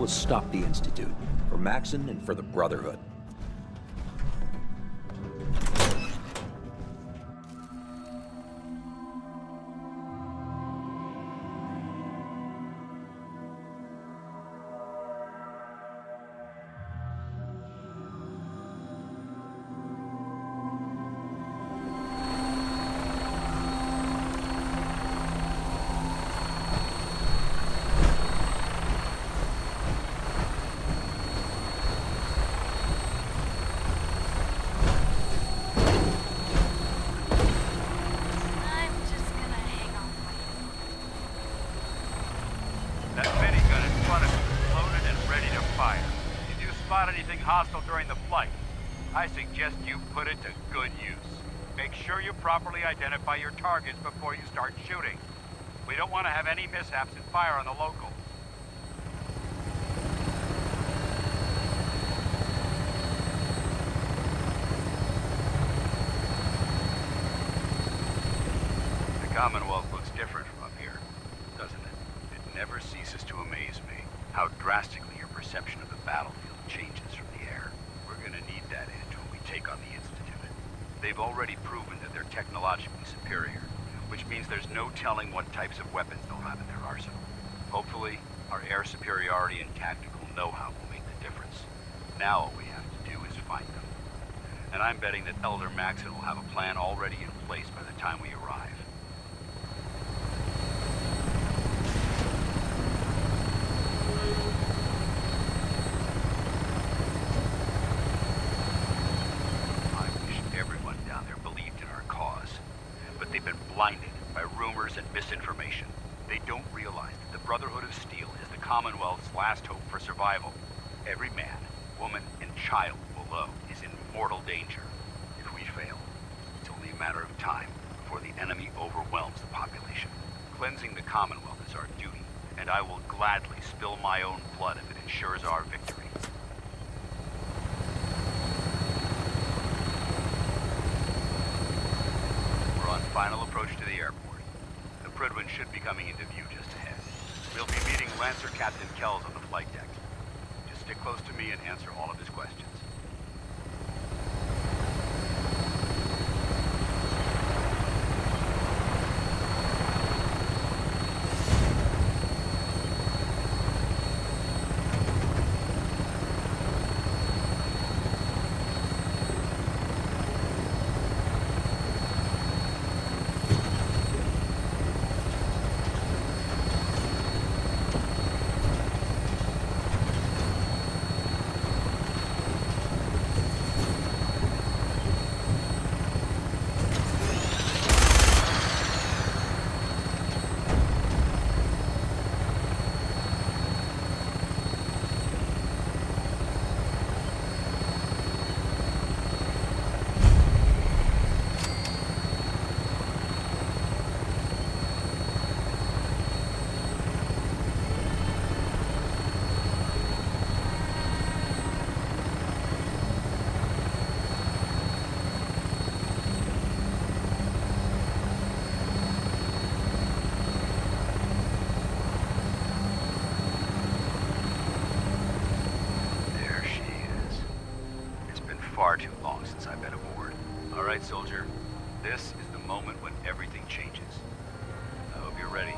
stop the Institute. For Maxon and for the Brotherhood. Hostile during the flight. I suggest you put it to good use. Make sure you properly identify your targets before you start shooting. We don't want to have any mishaps and fire on the locals. The Commonwealth looks different from up here, doesn't it? It never ceases to amaze me how drastically your perception of the battlefield changes from the air. We're gonna need that edge when we take on the Institute. They've already proven that they're technologically superior, which means there's no telling what types of weapons they'll have in their arsenal. Hopefully, our air superiority and tactical know-how will make the difference. Now all we have to do is find them. And I'm betting that Elder Maxon will have a plan already in place by the time we arrive. Blinded by rumors and misinformation. They don't realize that the Brotherhood of Steel is the Commonwealth's last hope for survival. Every man, woman, and child below is in mortal danger. If we fail, it's only a matter of time before the enemy overwhelms the population. Cleansing the Commonwealth is our duty, and I will gladly spill my own blood if it ensures our victory. Final approach to the airport. The Prydwen should be coming into view just ahead. We'll be meeting Lancer Captain Kells on the flight deck. Just stick close to me and answer all of his questions. Far too long since I've been aboard. All right, soldier. This is the moment when everything changes. I hope you're ready.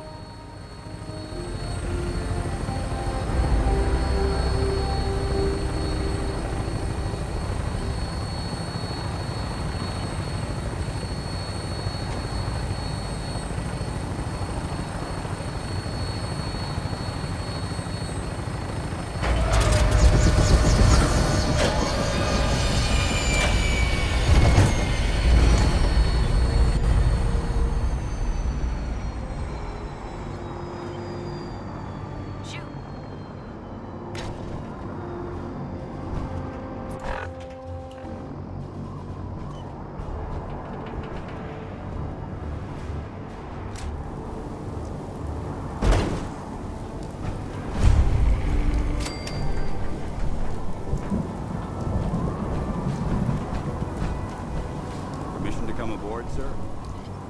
Sir?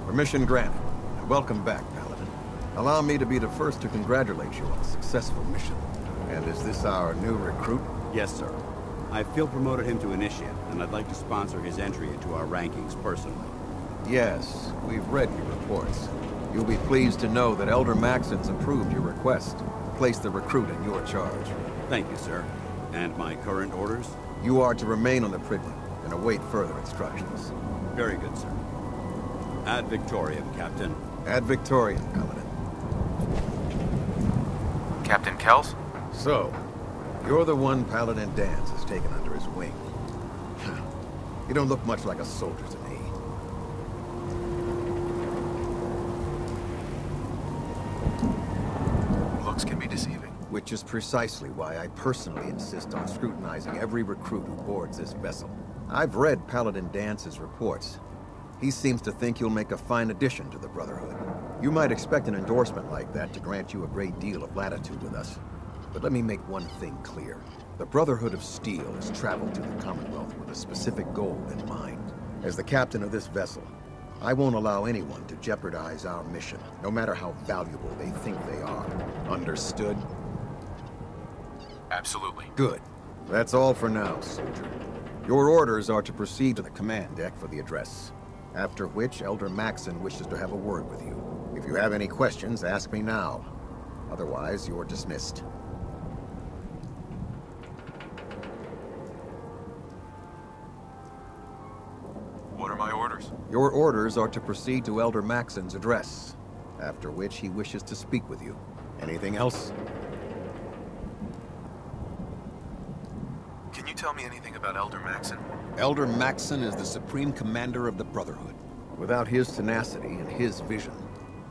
Permission granted. Welcome back, Paladin. Allow me to be the first to congratulate you on a successful mission. And is this our new recruit? Yes, sir. I field promoted him to initiate, and I'd like to sponsor his entry into our rankings personally. Yes, we've read your reports. You'll be pleased to know that Elder Maxon's approved your request. Place the recruit in your charge. Thank you, sir. And my current orders? You are to remain on the Prydwen and await further instructions. Very good, sir. Ad victoriam, Captain. Ad victoriam, Commandant. Captain Kells? So, you're the one Paladin Danse has taken under his wing. You don't look much like a soldier to me. Looks can be deceiving. Which is precisely why I personally insist on scrutinizing every recruit who boards this vessel. I've read Paladin Dance's reports. He seems to think you'll make a fine addition to the Brotherhood. You might expect an endorsement like that to grant you a great deal of latitude with us. But let me make one thing clear. The Brotherhood of Steel has traveled to the Commonwealth with a specific goal in mind. As the captain of this vessel, I won't allow anyone to jeopardize our mission, no matter how valuable they think they are. Understood? Absolutely. Good. That's all for now, soldier. Your orders are to proceed to the command deck for the address. After which, Elder Maxon wishes to have a word with you. If you have any questions, ask me now. Otherwise, you're dismissed. What are my orders? Your orders are to proceed to Elder Maxon's address, after which he wishes to speak with you. Anything else? Can you tell me anything about Elder Maxon? Elder Maxon is the supreme commander of the Brotherhood. Without his tenacity and his vision,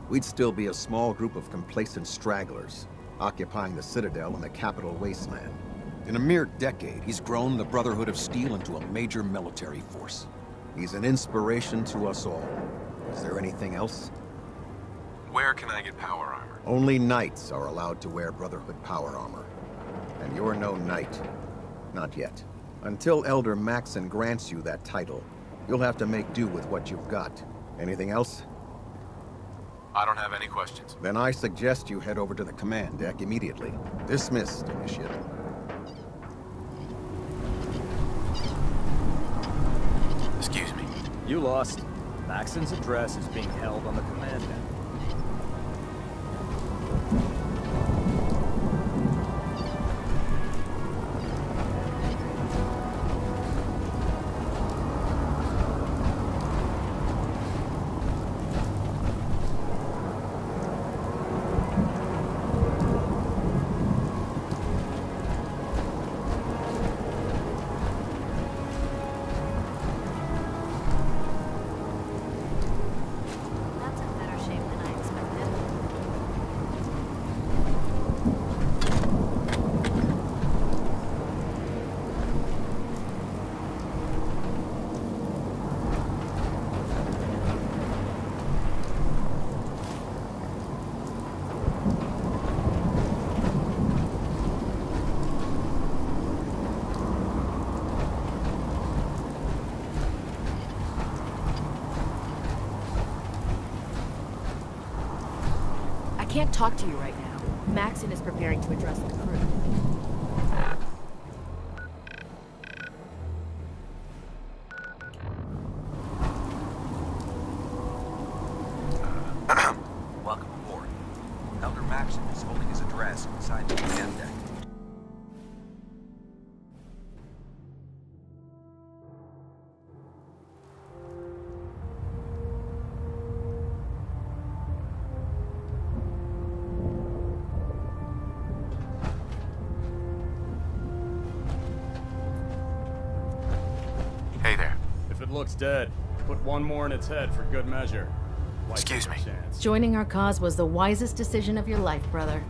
we'd still be a small group of complacent stragglers, occupying the Citadel and the capital wasteland. In a mere decade, he's grown the Brotherhood of Steel into a major military force. He's an inspiration to us all. Is there anything else? Where can I get power armor? Only knights are allowed to wear Brotherhood power armor. And you're no knight. Not yet. Until Elder Maxon grants you that title, you'll have to make do with what you've got. Anything else? I don't have any questions. Then I suggest you head over to the command deck immediately. Dismissed, Initiate. Excuse me. You lost. Maxon's address is being held on the command deck. I can't talk to you right now. Maxon is preparing to address the crew. Welcome aboard. Elder Maxon is holding his address inside the command deck. Hey there. If it looks dead, put one more in its head for good measure. Why Excuse take a me. chance? Joining our cause was the wisest decision of your life, brother.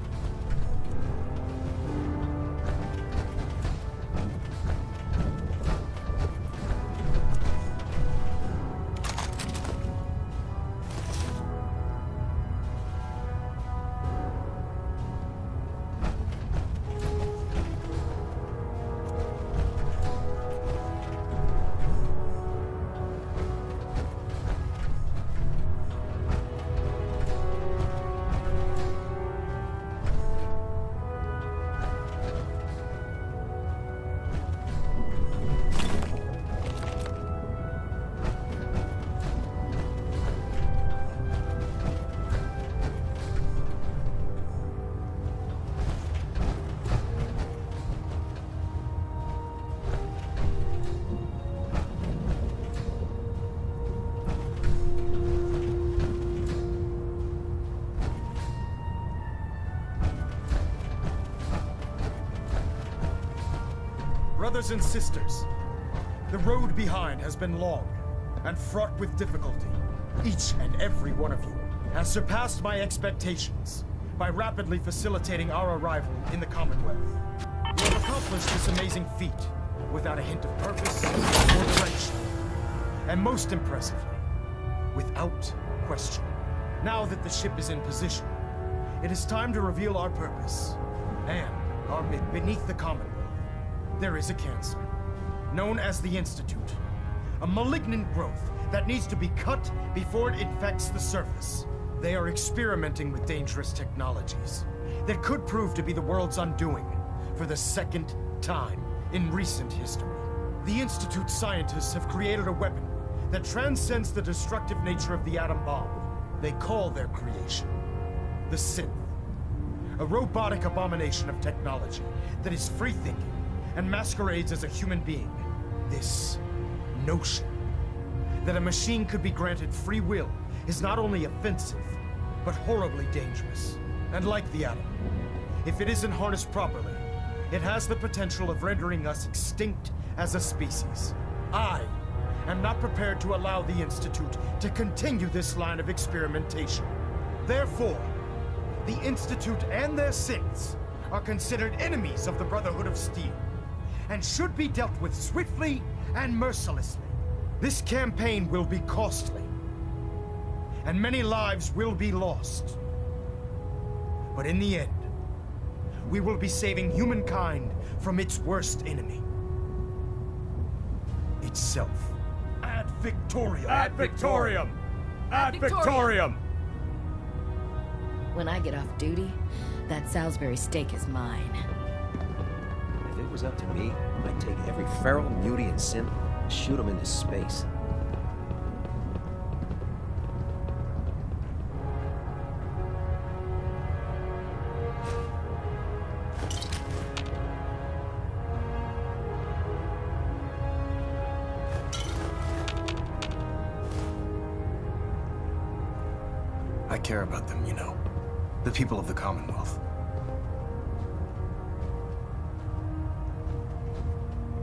Brothers and sisters, the road behind has been long and fraught with difficulty. Each and every one of you has surpassed my expectations by rapidly facilitating our arrival in the Commonwealth. You have accomplished this amazing feat without a hint of purpose or direction. And most impressively, without question. Now that the ship is in position, it is time to reveal our purpose. And beneath the Commonwealth, there is a cancer, known as the Institute. A malignant growth that needs to be cut before it infects the surface. They are experimenting with dangerous technologies that could prove to be the world's undoing for the second time in recent history. The Institute scientists have created a weapon that transcends the destructive nature of the atom bomb. They call their creation the Synth. A robotic abomination of technology that is free-thinking and masquerades as a human being. This notion that a machine could be granted free will is not only offensive, but horribly dangerous. And like the atom, if it isn't harnessed properly, it has the potential of rendering us extinct as a species. I am not prepared to allow the Institute to continue this line of experimentation. Therefore, the Institute and their synths are considered enemies of the Brotherhood of Steel, and should be dealt with swiftly and mercilessly. This campaign will be costly, and many lives will be lost. But in the end, we will be saving humankind from its worst enemy. Itself. Ad Victoriam! Ad Victoriam! Ad Victoriam! When I get off duty, that Salisbury steak is mine. If it was up to me, I'd take every feral, mutie, and simp and shoot them into space. I care about them, you know. The people of the Commonwealth.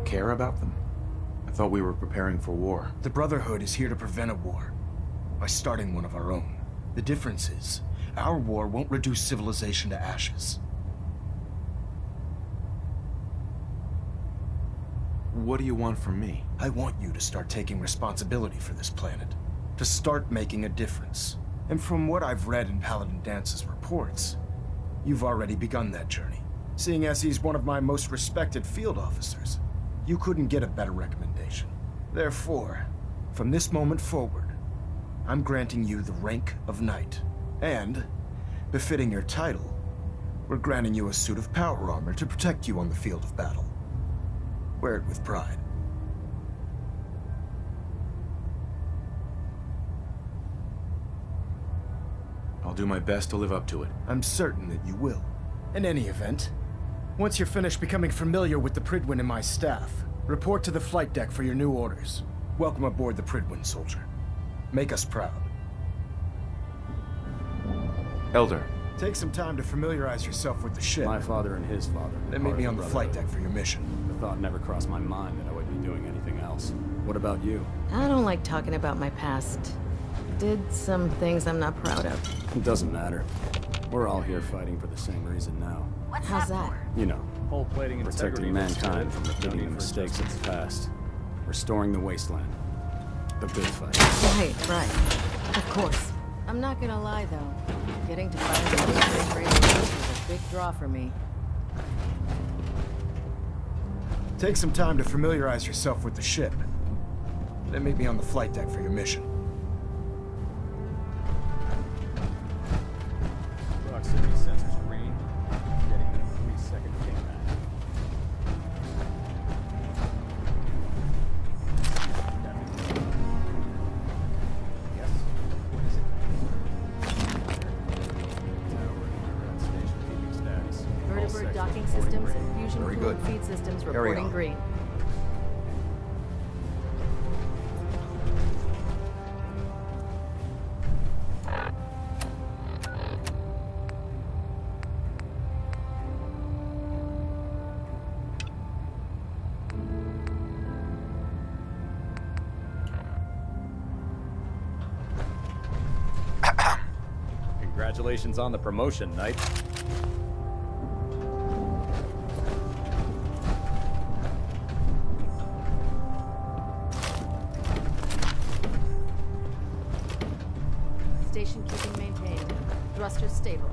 Care about them? I thought we were preparing for war. The Brotherhood is here to prevent a war by starting one of our own. The difference is, our war won't reduce civilization to ashes. What do you want from me? I want you to start taking responsibility for this planet. To start making a difference. And from what I've read in Paladin Dance's reports, you've already begun that journey. Seeing as he's one of my most respected field officers, you couldn't get a better recommendation. Therefore, from this moment forward, I'm granting you the rank of Knight. And, befitting your title, we're granting you a suit of power armor to protect you on the field of battle. Wear it with pride. I'll do my best to live up to it. I'm certain that you will. In any event, once you're finished becoming familiar with the Prydwen and my staff, report to the flight deck for your new orders. Welcome aboard the Prydwen, soldier. Make us proud. Elder. Take some time to familiarize yourself with the ship. My father and his father. Then meet me on the flight deck for your mission. The thought never crossed my mind that I would be doing anything else. What about you? I don't like talking about my past. Did some things I'm not proud of. It doesn't matter. We're all here fighting for the same reason now. How's that? You know, Whole plating protecting mankind from repeating the mistakes of the past. Restoring the wasteland. The big fight. Right. Of course. I'm not gonna lie, though. Getting to fight the was a big draw for me. Take some time to familiarize yourself with the ship. Then meet me on the flight deck for your mission. Proximity sensors green. Getting a 3-second payback. Yes. What is it? Tower, station keeping status. Vertebrate docking systems and fusion Very fluid good. feed systems Carry reporting on. green. Congratulations on the promotion, Knight. Station keeping maintained. Thrusters stable.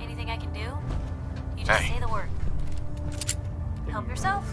Anything I can do? You just say the word. Help yourself.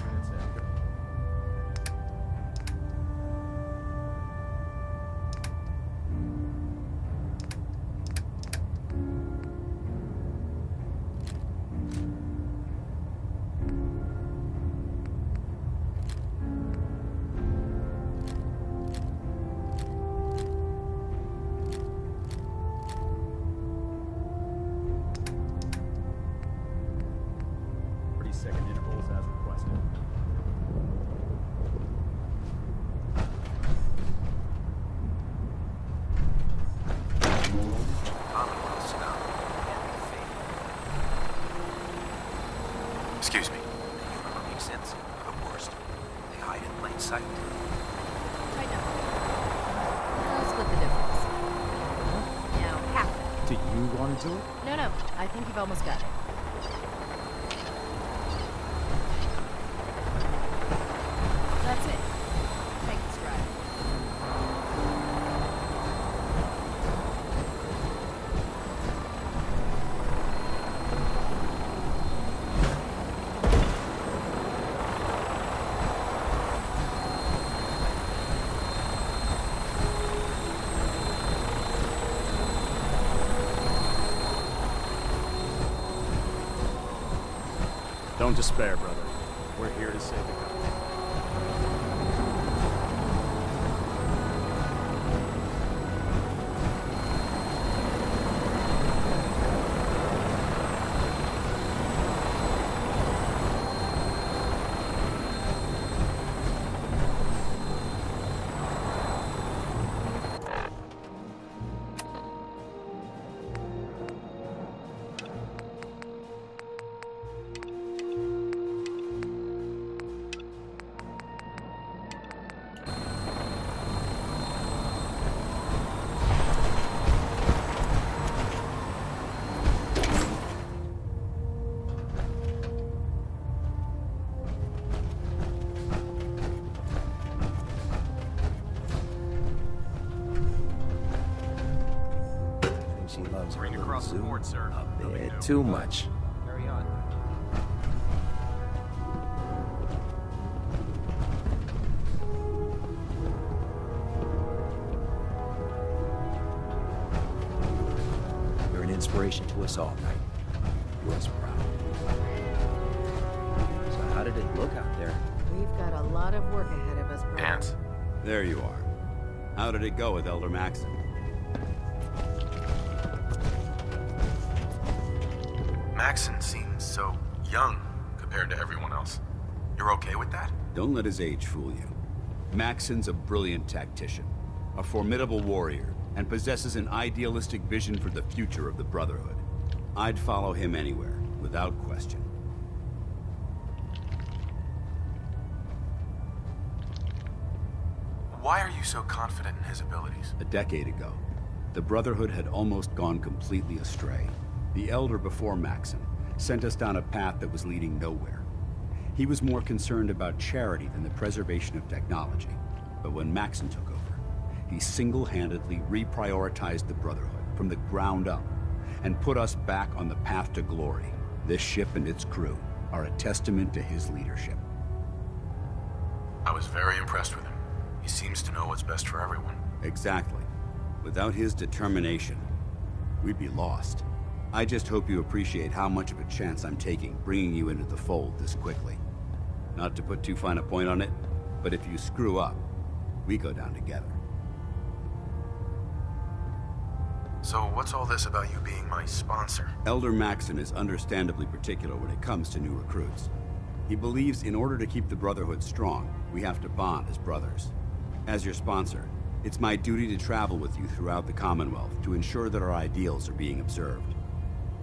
Second intervals as requested. Commonwealth's now can't be fake. Excuse me. The humor makes sense. For the worst, they hide in plain sight. Right now. I'll split the difference. Now, half. Do you want to do it? No. I think you've almost got it. That's it. Take the stride. Don't despair, brother. We're here to save the company. She loves her Bring little across the zoo board, sir. a Nothing bit new. too much. Carry on. You're an inspiration to us all, Knight. Do us proud. So how did it look out there? We've got a lot of work ahead of us, brother. Ants. There you are. How did it go with Elder Maxon? Maxon seems so young compared to everyone else. You're okay with that? Don't let his age fool you. Maxon's a brilliant tactician, a formidable warrior, and possesses an idealistic vision for the future of the Brotherhood. I'd follow him anywhere, without question. Why are you so confident in his abilities? A decade ago, the Brotherhood had almost gone completely astray. The Elder before Maxon sent us down a path that was leading nowhere. He was more concerned about charity than the preservation of technology. But when Maxon took over, he single-handedly reprioritized the Brotherhood from the ground up and put us back on the path to glory. This ship and its crew are a testament to his leadership. I was very impressed with him. He seems to know what's best for everyone. Exactly. Without his determination, we'd be lost. I just hope you appreciate how much of a chance I'm taking bringing you into the fold this quickly. Not to put too fine a point on it, but if you screw up, we go down together. So what's all this about you being my sponsor? Elder Maxon is understandably particular when it comes to new recruits. He believes in order to keep the Brotherhood strong, we have to bond as brothers. As your sponsor, it's my duty to travel with you throughout the Commonwealth to ensure that our ideals are being observed.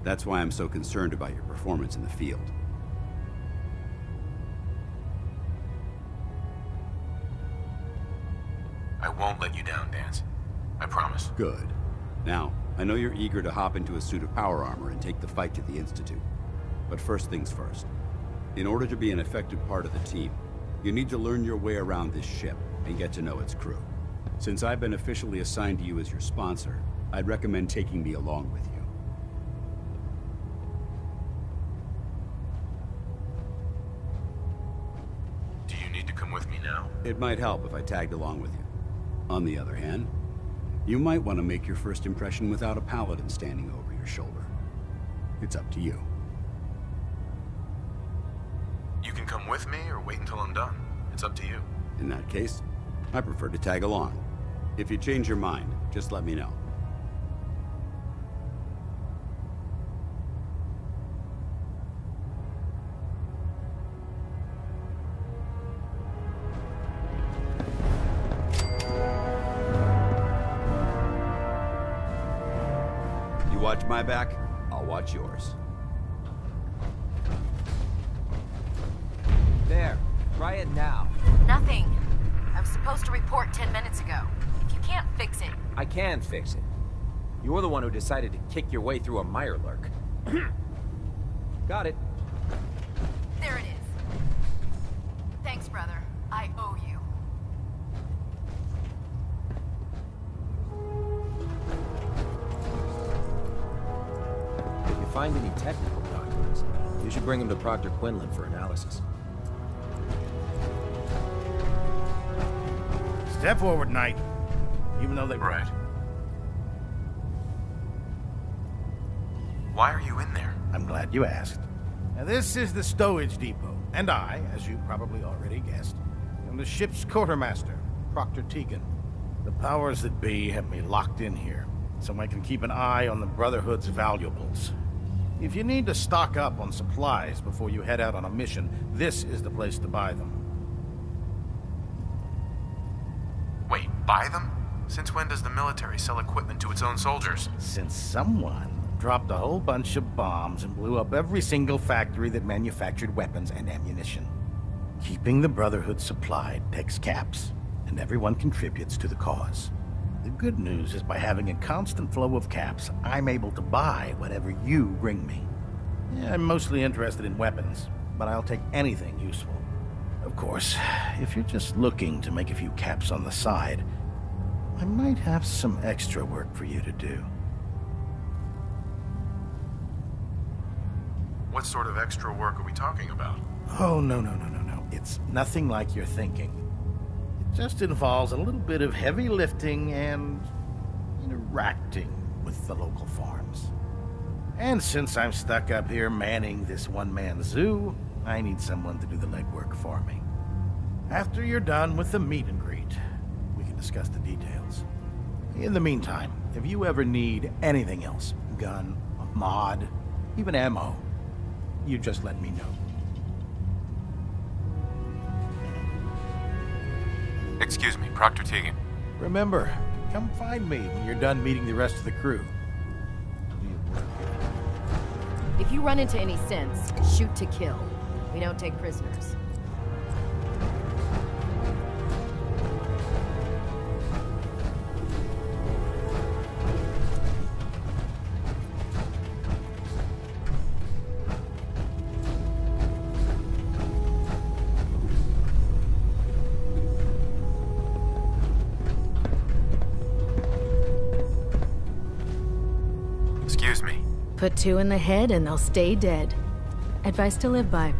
That's why I'm so concerned about your performance in the field. I won't let you down, Dance. I promise. Good. Now, I know you're eager to hop into a suit of power armor and take the fight to the Institute. But first things first. In order to be an effective part of the team, you need to learn your way around this ship and get to know its crew. Since I've been officially assigned to you as your sponsor, I'd recommend taking me along with you. Do you need to come with me now? It might help if I tagged along with you. On the other hand, you might want to make your first impression without a paladin standing over your shoulder. It's up to you. You can come with me or wait until I'm done. It's up to you. In that case, I prefer to tag along. If you change your mind, just let me know. You watch my back, I'll watch yours. There. Try it now. Nothing. I was supposed to report 10 minutes ago. If you can't fix it... I can fix it. You're the one who decided to kick your way through a mirelurk. Got it. There it is. Thanks, brother. I owe you. If you find any technical documents, you should bring them to Proctor Quinlan for analysis. Step forward, Knight. Even though they... Right. Why are you in there? I'm glad you asked. Now, this is the stowage depot, and I, as you probably already guessed, am the ship's quartermaster, Proctor Tegan. The powers that be have me locked in here, so I can keep an eye on the Brotherhood's valuables. If you need to stock up on supplies before you head out on a mission, this is the place to buy them. Wait, buy them? Since when does the military sell equipment to its own soldiers? Since someone dropped a whole bunch of bombs and blew up every single factory that manufactured weapons and ammunition. Keeping the Brotherhood supplied takes caps, and everyone contributes to the cause. The good news is by having a constant flow of caps, I'm able to buy whatever you bring me. Yeah, I'm mostly interested in weapons, but I'll take anything useful. Of course, if you're just looking to make a few caps on the side, I might have some extra work for you to do. What sort of extra work are we talking about? Oh, no. It's nothing like you're thinking. It just involves a little bit of heavy lifting and interacting with the local farms. And since I'm stuck up here manning this one-man zoo, I need someone to do the legwork for me. After you're done with the meet and greet, we can discuss the details. In the meantime, if you ever need anything else, gun, a mod, even ammo, you just let me know. Excuse me, Proctor Tegan. Remember, come find me when you're done meeting the rest of the crew. If you run into any sense, shoot to kill. We don't take prisoners. Excuse me. Put 2 in the head and they'll stay dead. Advice to live by.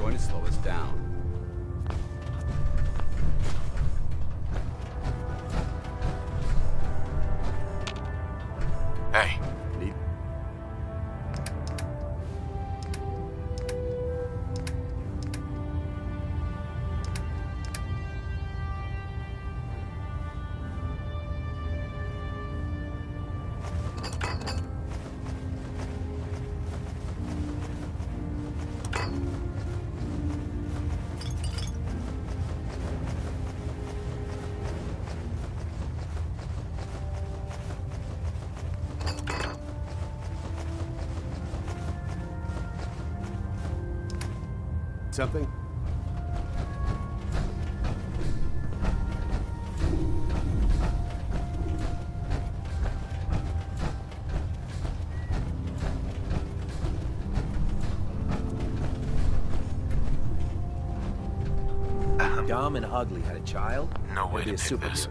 going to slow us down. Hey. Something? Dom and Ugly had a child? No way to be a pick this.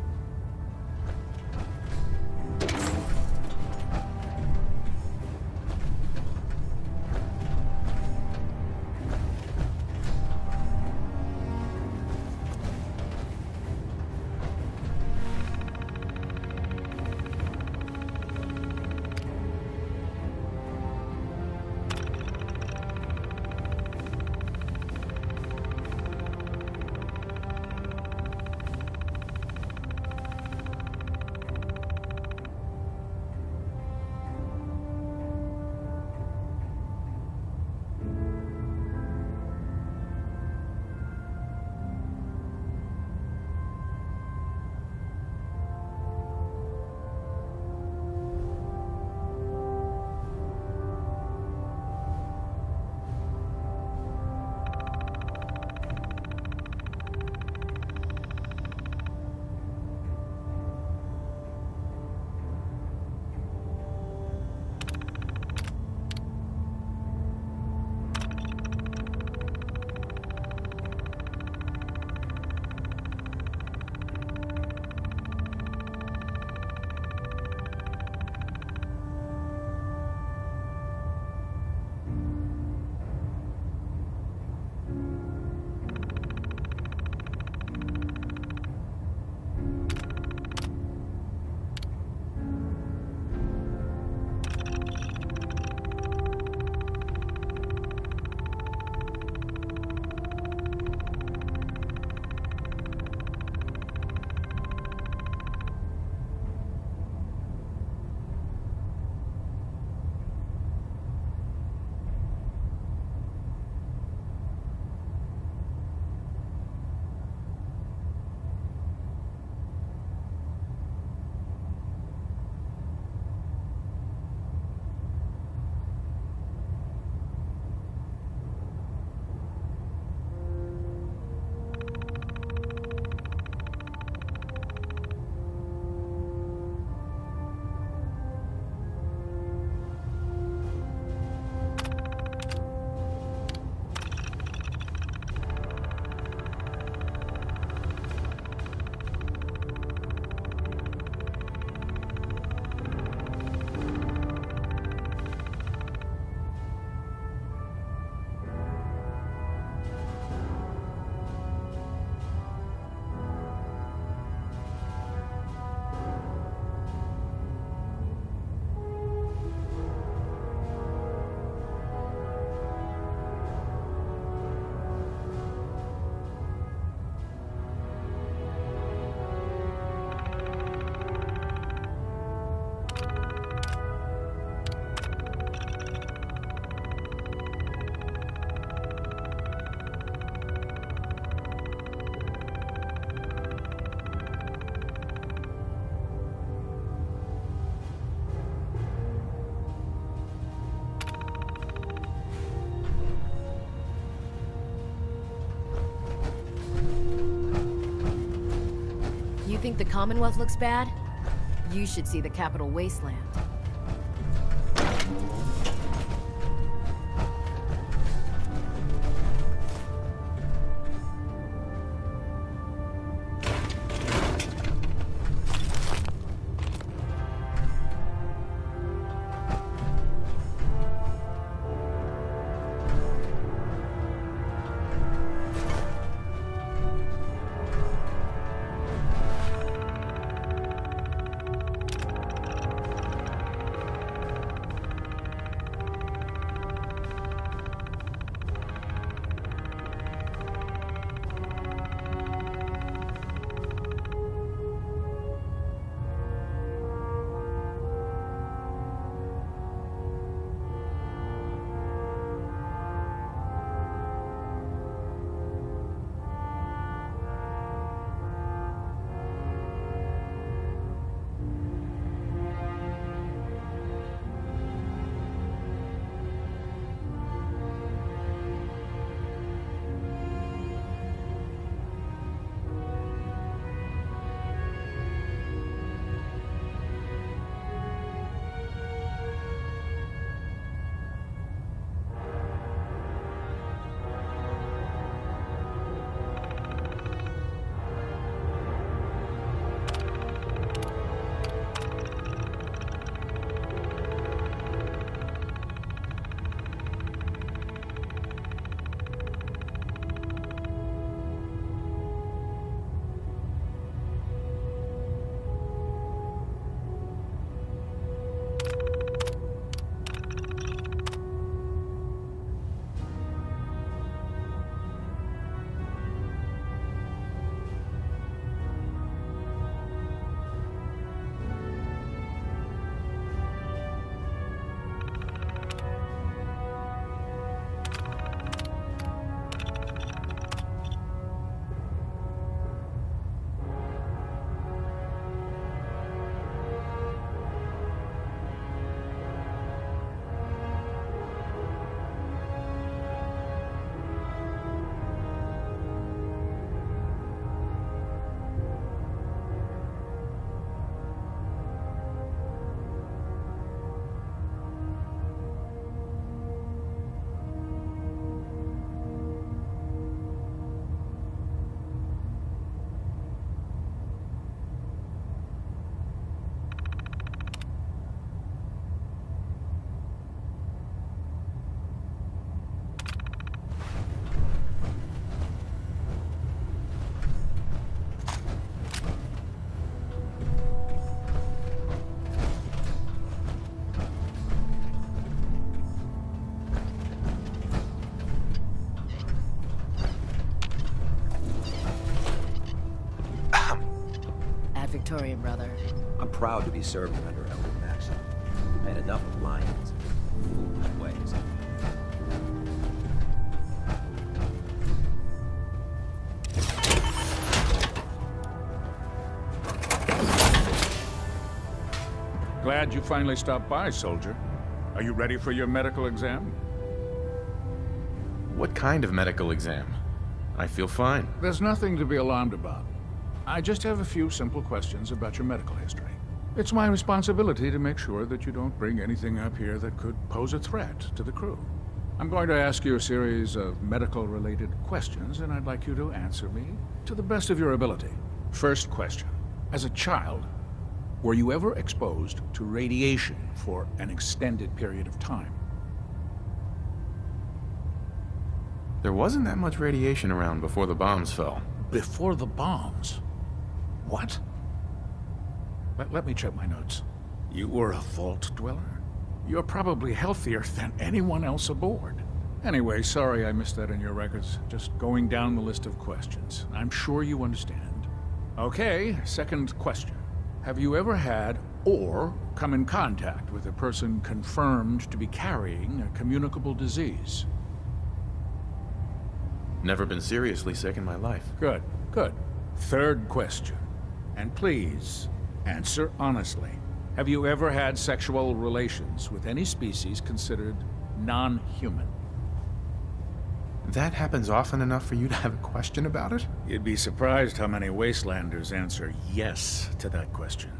Think the Commonwealth looks bad? You should see the capital wasteland. Victoriam, brother. I'm proud to be serving under Elder Maxon. I had enough of lions and foolish ways. Glad you finally stopped by, soldier. Are you ready for your medical exam? What kind of medical exam? I feel fine. There's nothing to be alarmed about. I just have a few simple questions about your medical history. It's my responsibility to make sure that you don't bring anything up here that could pose a threat to the crew. I'm going to ask you a series of medical-related questions, and I'd like you to answer me to the best of your ability. First question. As a child, were you ever exposed to radiation for an extended period of time? There wasn't that much radiation around before the bombs fell. Before the bombs? What? Let me check my notes. You were a vault dweller? You're probably healthier than anyone else aboard. Anyway, sorry I missed that in your records. Just going down the list of questions. I'm sure you understand. Okay, second question. Have you ever had or come in contact with a person confirmed to be carrying a communicable disease? Never been seriously sick in my life. Good, good. Third question. And please, answer honestly. Have you ever had sexual relations with any species considered non-human? That happens often enough for you to have a question about it? You'd be surprised how many wastelanders answer yes to that question.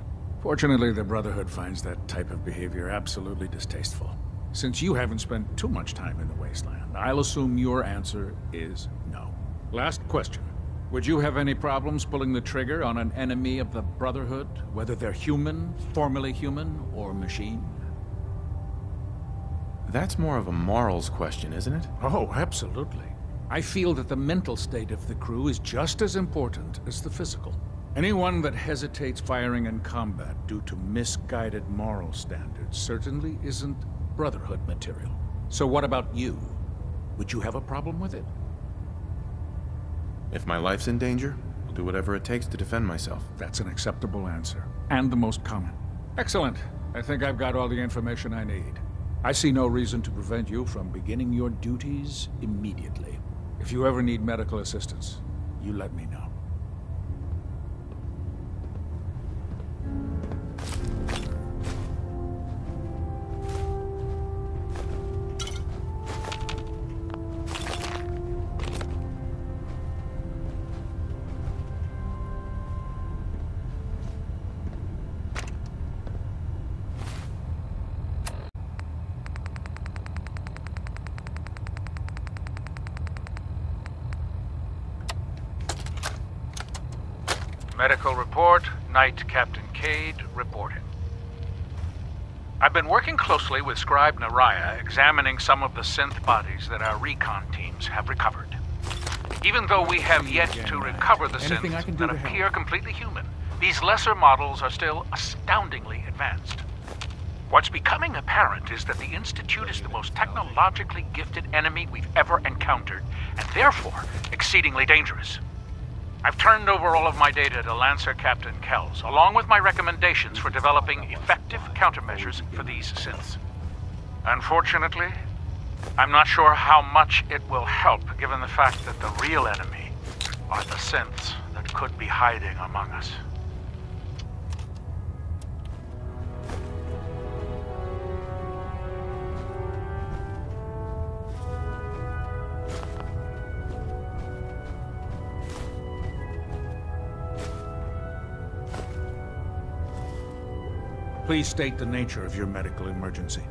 Fortunately, the Brotherhood finds that type of behavior absolutely distasteful. Since you haven't spent too much time in the wasteland, I'll assume your answer is no. Last question. Would you have any problems pulling the trigger on an enemy of the Brotherhood, whether they're human, formerly human, or machine? That's more of a morals question, isn't it? Oh, absolutely. I feel that the mental state of the crew is just as important as the physical. Anyone that hesitates firing in combat due to misguided moral standards certainly isn't Brotherhood material. So what about you? Would you have a problem with it? If my life's in danger, I'll do whatever it takes to defend myself. That's an acceptable answer, and the most common. Excellent. I think I've got all the information I need. I see no reason to prevent you from beginning your duties immediately. If you ever need medical assistance, you let me know. Medical report, Night Captain Cade reporting. I've been working closely with Scribe Naraya, examining some of the synth bodies that our recon teams have recovered. Even though we have yet to recover the synths that appear completely human, these lesser models are still astoundingly advanced. What's becoming apparent is that the Institute is the most technologically gifted enemy we've ever encountered, and therefore exceedingly dangerous. I've turned over all of my data to Lancer Captain Kells, along with my recommendations for developing effective countermeasures for these synths. Unfortunately, I'm not sure how much it will help, given the fact that the real enemy are the synths that could be hiding among us. Please state the nature of your medical emergency.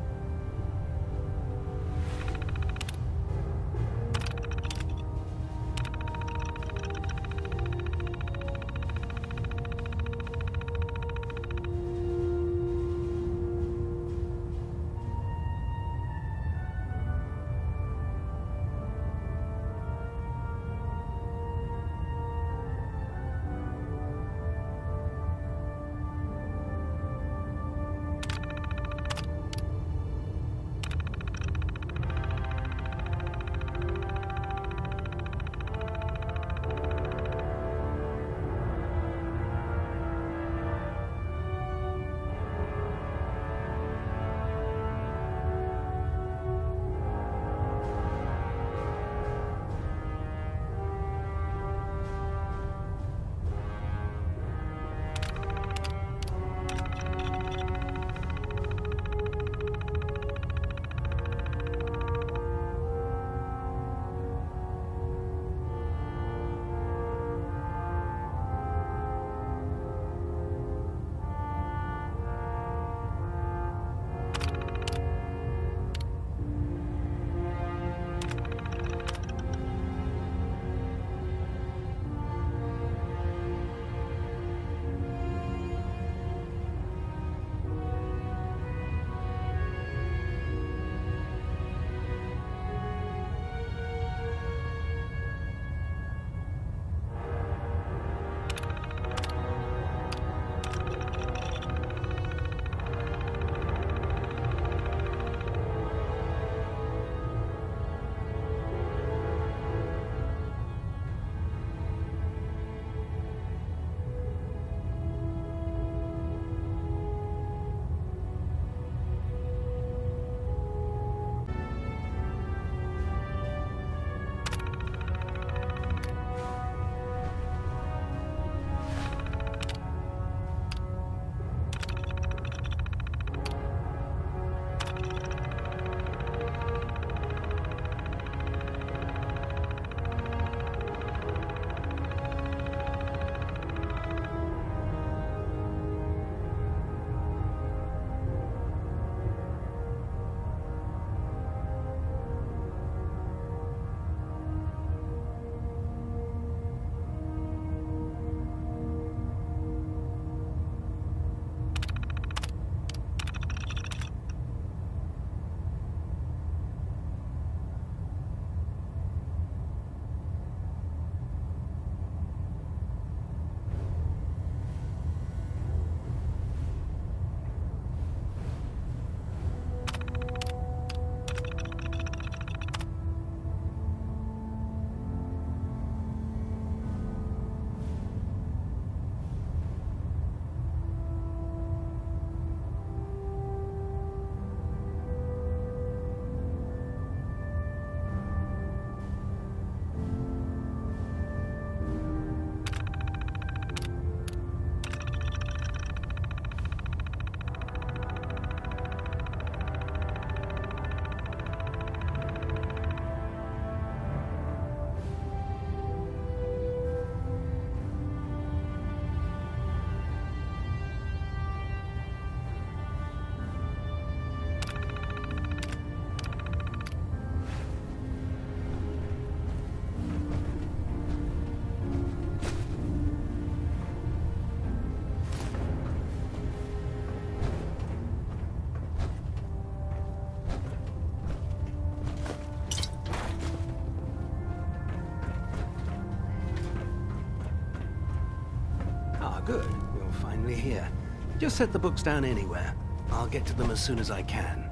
only here. Just set the books down anywhere. I'll get to them as soon as I can.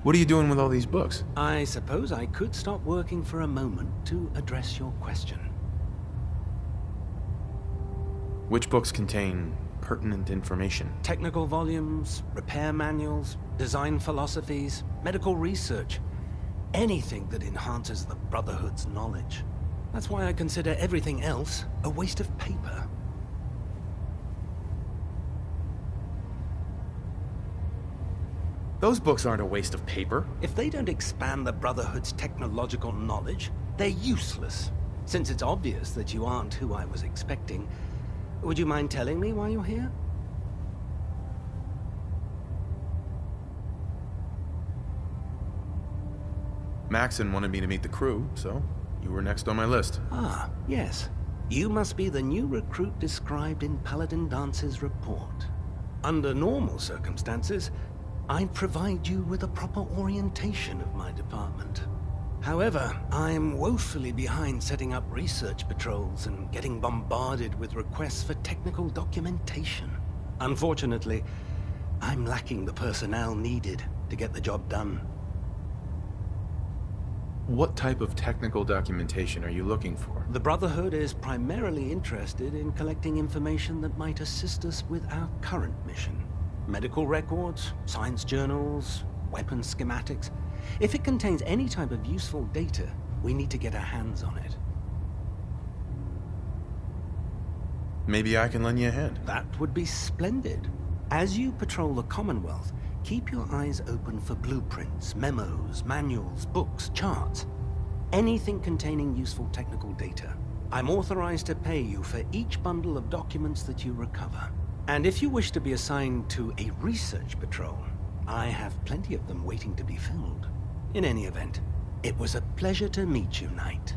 What are you doing with all these books? I suppose I could stop working for a moment to address your question. Which books contain pertinent information? Technical volumes, repair manuals, design philosophies, medical research. Anything that enhances the Brotherhood's knowledge. That's why I consider everything else a waste of paper. Those books aren't a waste of paper. If they don't expand the Brotherhood's technological knowledge, they're useless. Since it's obvious that you aren't who I was expecting, would you mind telling me why you're here? Maxon wanted me to meet the crew, so you were next on my list. Ah, yes. You must be the new recruit described in Paladin Dance's report. Under normal circumstances, I'd provide you with a proper orientation of my department. However, I'm woefully behind setting up research patrols and getting bombarded with requests for technical documentation. Unfortunately, I'm lacking the personnel needed to get the job done. What type of technical documentation are you looking for? The Brotherhood is primarily interested in collecting information that might assist us with our current mission. Medical records, science journals, weapon schematics. If it contains any type of useful data, we need to get our hands on it. Maybe I can lend you a hand. That would be splendid. As you patrol the Commonwealth, keep your eyes open for blueprints, memos, manuals, books, charts. Anything containing useful technical data. I'm authorized to pay you for each bundle of documents that you recover. And if you wish to be assigned to a research patrol, I have plenty of them waiting to be filled. In any event, it was a pleasure to meet you, Knight.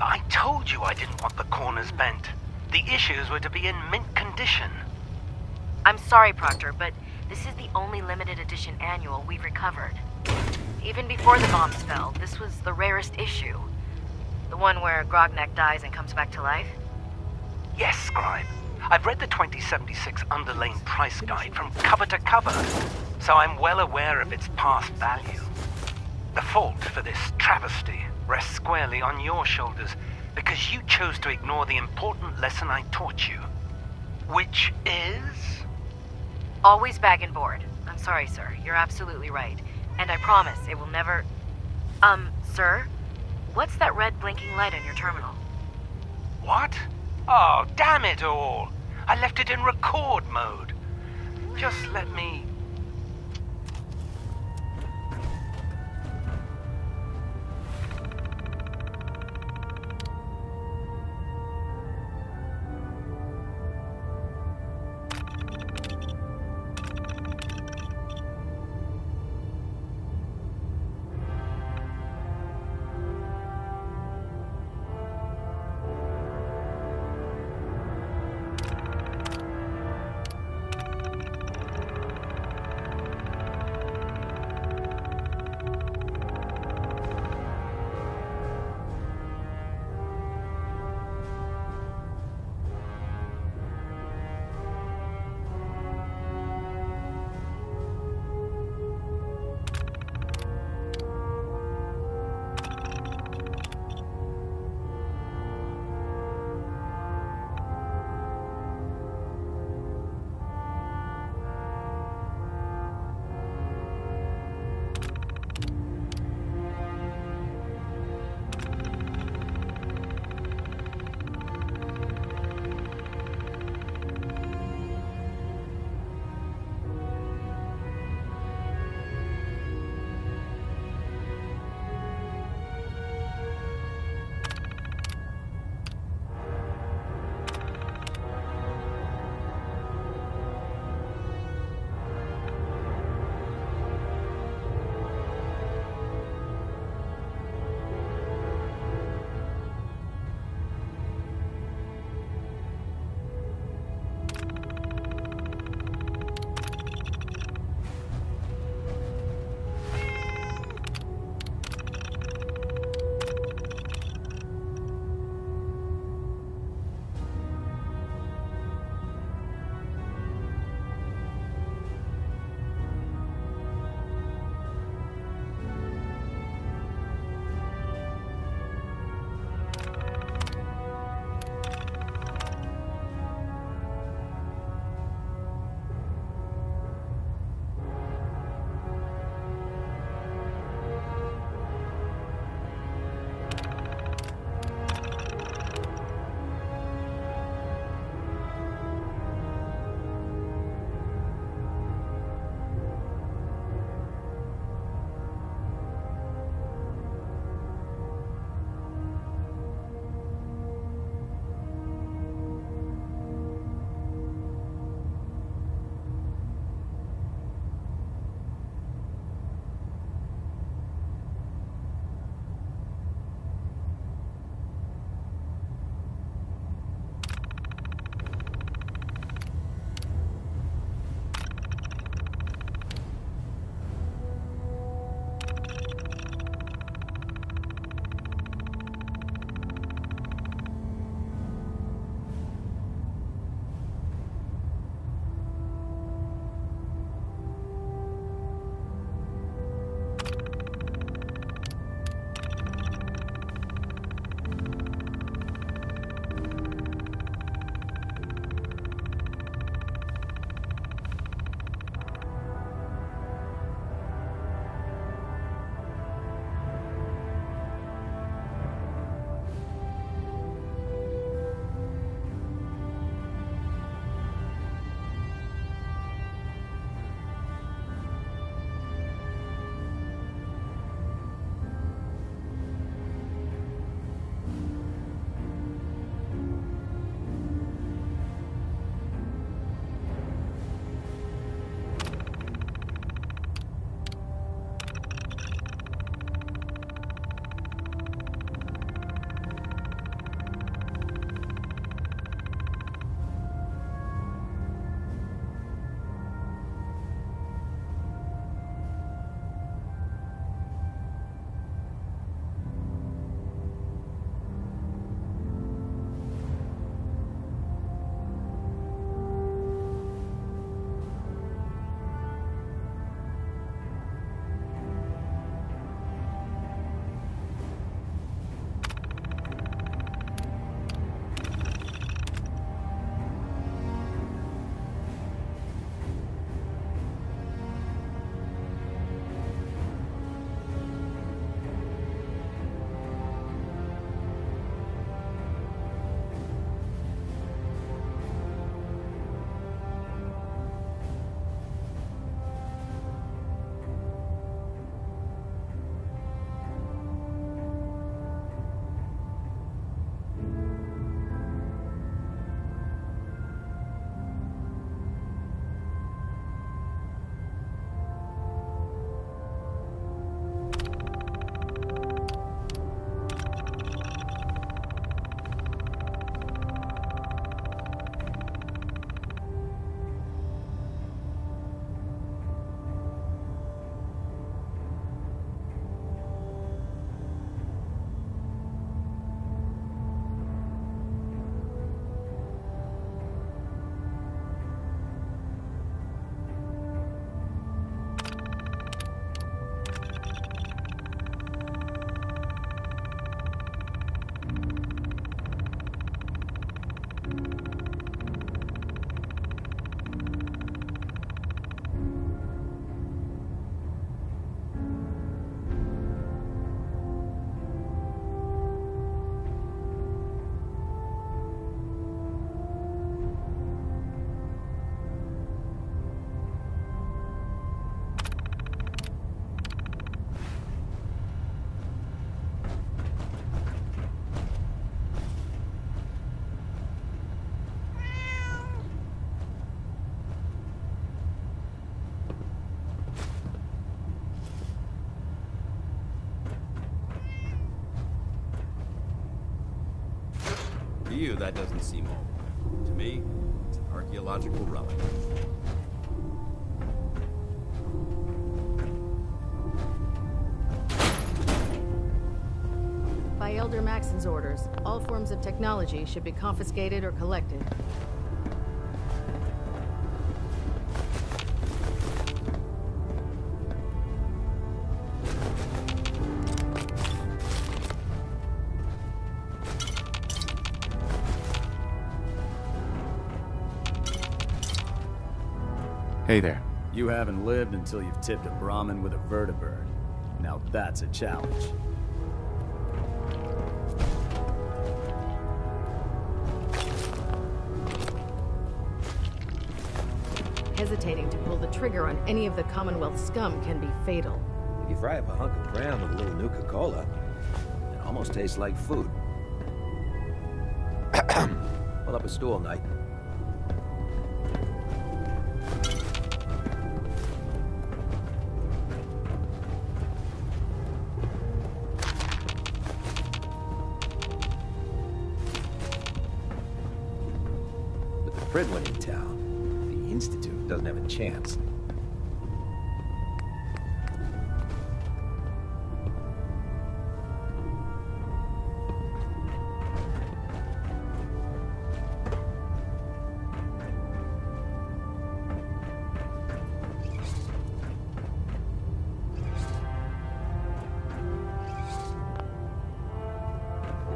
I told you I didn't want the corners bent. The issues were to be in mint condition. I'm sorry, Proctor, but this is the only limited edition annual we've recovered. Even before the bombs fell, this was the rarest issue. The one where Grognak dies and comes back to life? Yes, Scribe. I've read the 2076 underlane price guide from cover to cover, so I'm well aware of its past value. The fault for this travesty rests squarely on your shoulders because you chose to ignore the important lesson I taught you. Which is? Always bag and board. I'm sorry, sir. You're absolutely right. And I promise it will never... Sir? What's that red blinking light on your terminal? What? Oh, damn it all! I left it in record mode. Just let me... you, that doesn't seem old. To me, it's an archaeological relic. By Elder Maxon's orders, all forms of technology should be confiscated or collected. Hey there. You haven't lived until you've tipped a Brahmin with a vertibird. Now that's a challenge. Hesitating to pull the trigger on any of the Commonwealth scum can be fatal. If you fry up a hunk of graham with a little Nuka-Cola, it almost tastes like food. Pull up a stool, Knight. With the Prydwen in town, the Institute doesn't have a chance.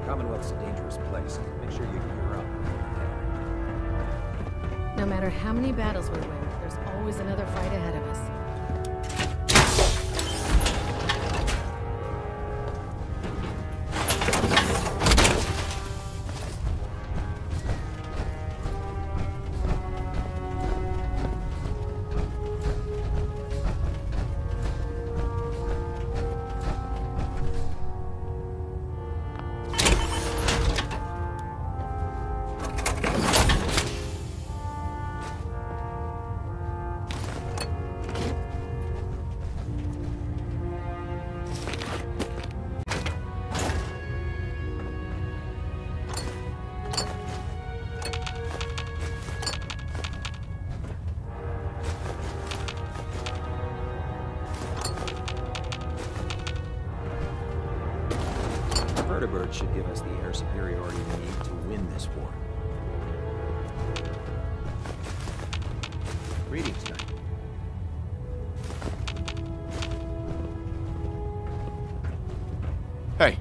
Commonwealth's a dangerous place. Make sure you gear up. No matter how many battles we win, there's always another fight ahead of us. Vertibird should give us the air superiority we need to win this war. Greetings, Knight. Hey,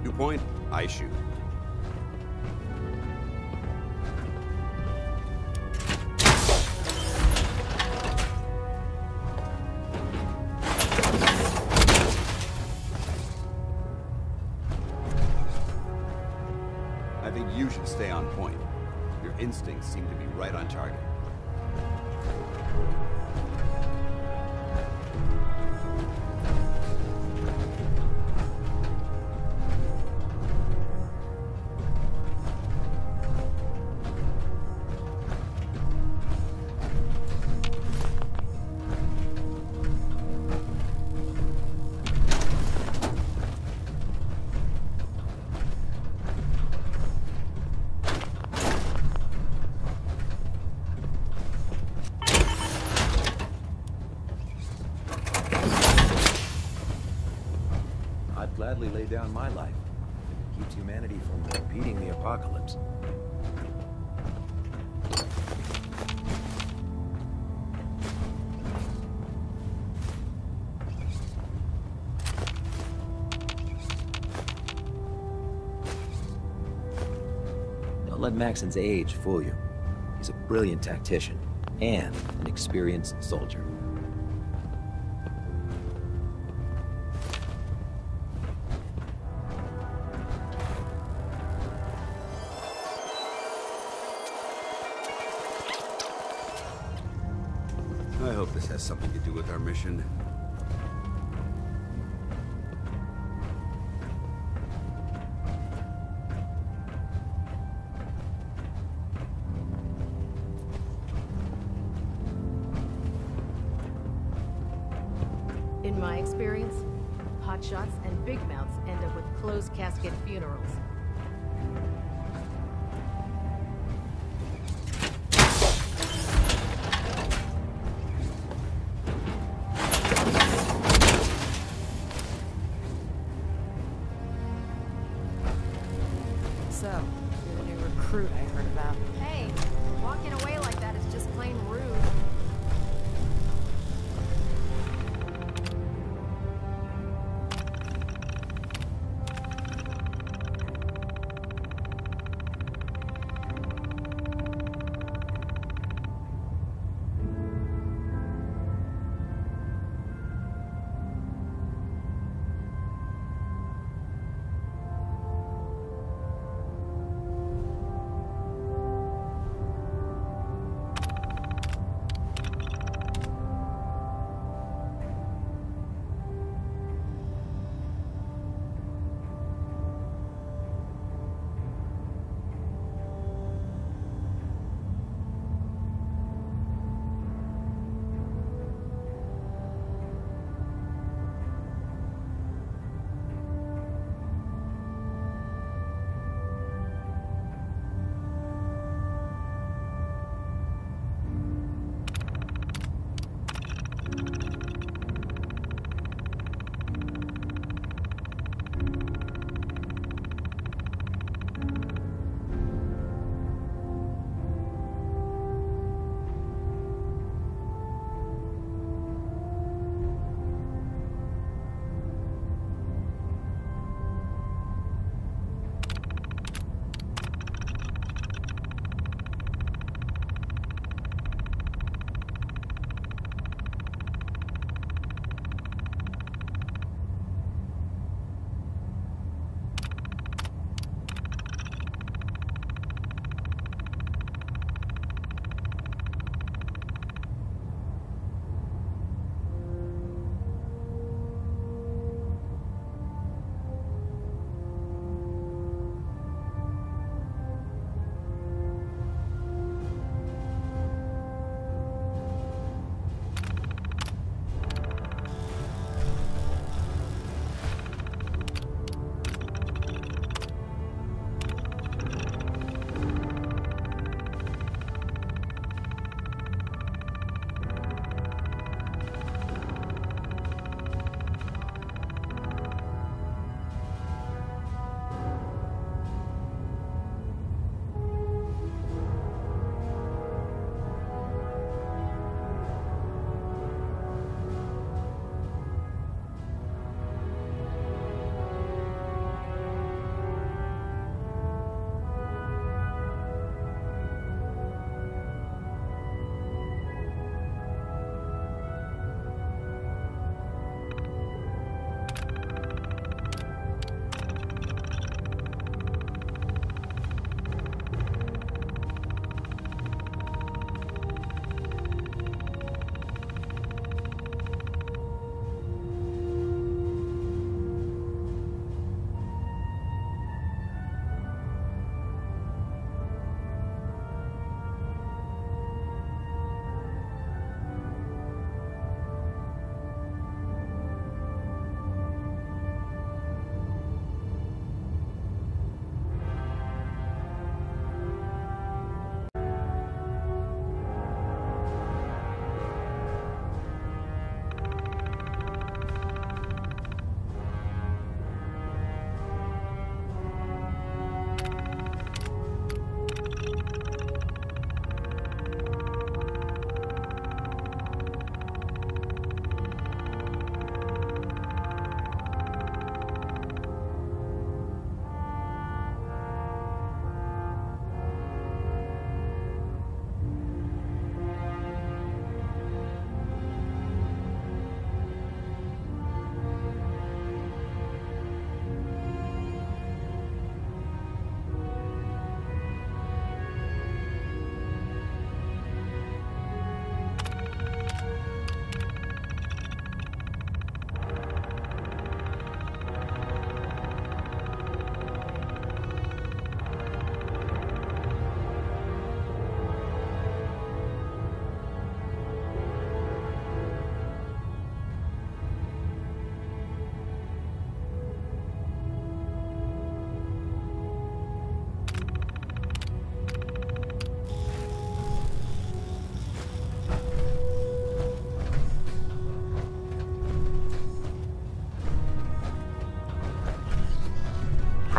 You point, I shoot. I think you should stay on point. Your instincts seem to be right on target. I'd gladly lay down my life. It keeps humanity from repeating the apocalypse. Don't let Maxon's age fool you. He's a brilliant tactician and an experienced soldier. I hope this has something to do with our mission. In my experience, hot hotshots and big mouths end up with closed casket funerals. So, you're the new recruit I heard about. Hey, walking away like that is just plain rude.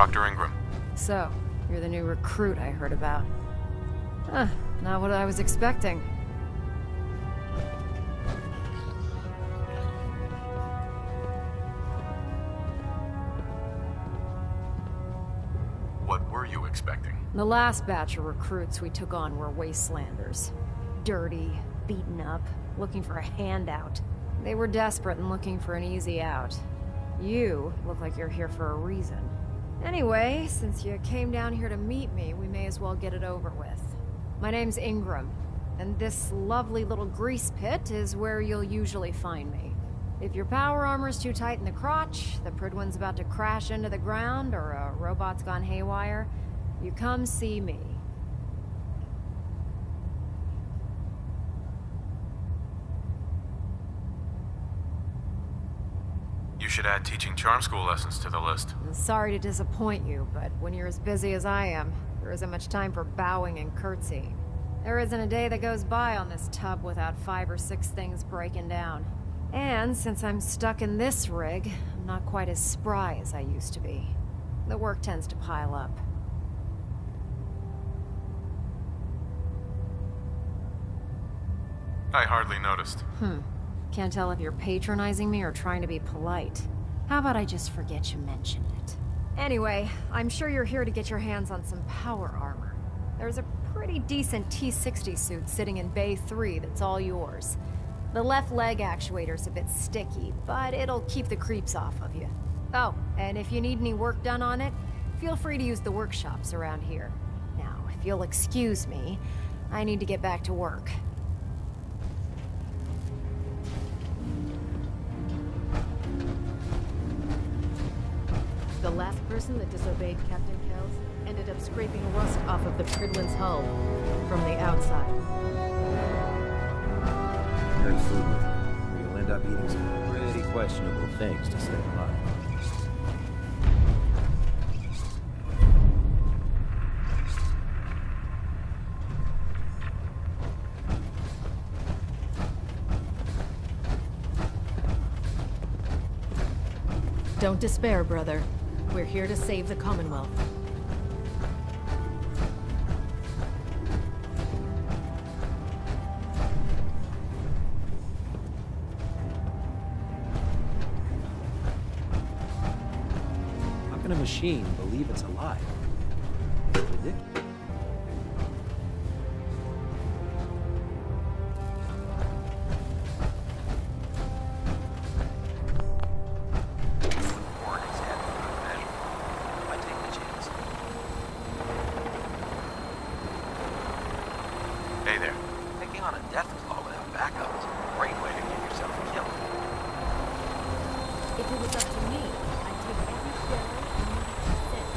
Dr. Ingram. So, you're the new recruit I heard about. Huh, not what I was expecting. What were you expecting? The last batch of recruits we took on were wastelanders. Dirty, beaten up, looking for a handout. They were desperate and looking for an easy out. You look like you're here for a reason. Anyway, since you came down here to meet me, we may as well get it over with. My name's Ingram, and this lovely little grease pit is where you'll usually find me. If your power armor's too tight in the crotch, the Prydwen's about to crash into the ground, or a robot's gone haywire, you come see me. You should add teaching charm school lessons to the list. I'm sorry to disappoint you, but when you're as busy as I am, there isn't much time for bowing and curtsying. There isn't a day that goes by on this tub without 5 or 6 things breaking down. And since I'm stuck in this rig, I'm not quite as spry as I used to be. The work tends to pile up. I hardly noticed. Can't tell if you're patronizing me or trying to be polite. How about I just forget you mentioned it? Anyway, I'm sure you're here to get your hands on some power armor. There's a pretty decent T-60 suit sitting in Bay 3 that's all yours. The left leg actuator's a bit sticky, but it'll keep the creeps off of you. Oh, and if you need any work done on it, feel free to use the workshops around here. Now, if you'll excuse me, I need to get back to work. The last person that disobeyed Captain Kells ended up scraping rust off of the Prydwen's hull from the outside. Carry food with you, or you'll end up eating some pretty questionable things to stay alive. Don't despair, brother. We're here to save the Commonwealth. How can a machine believe it's alive? Ridiculous. Hey there. Taking on a deathclaw without backup is a great way to get yourself killed. If it was up to me, I'd take every shell and send.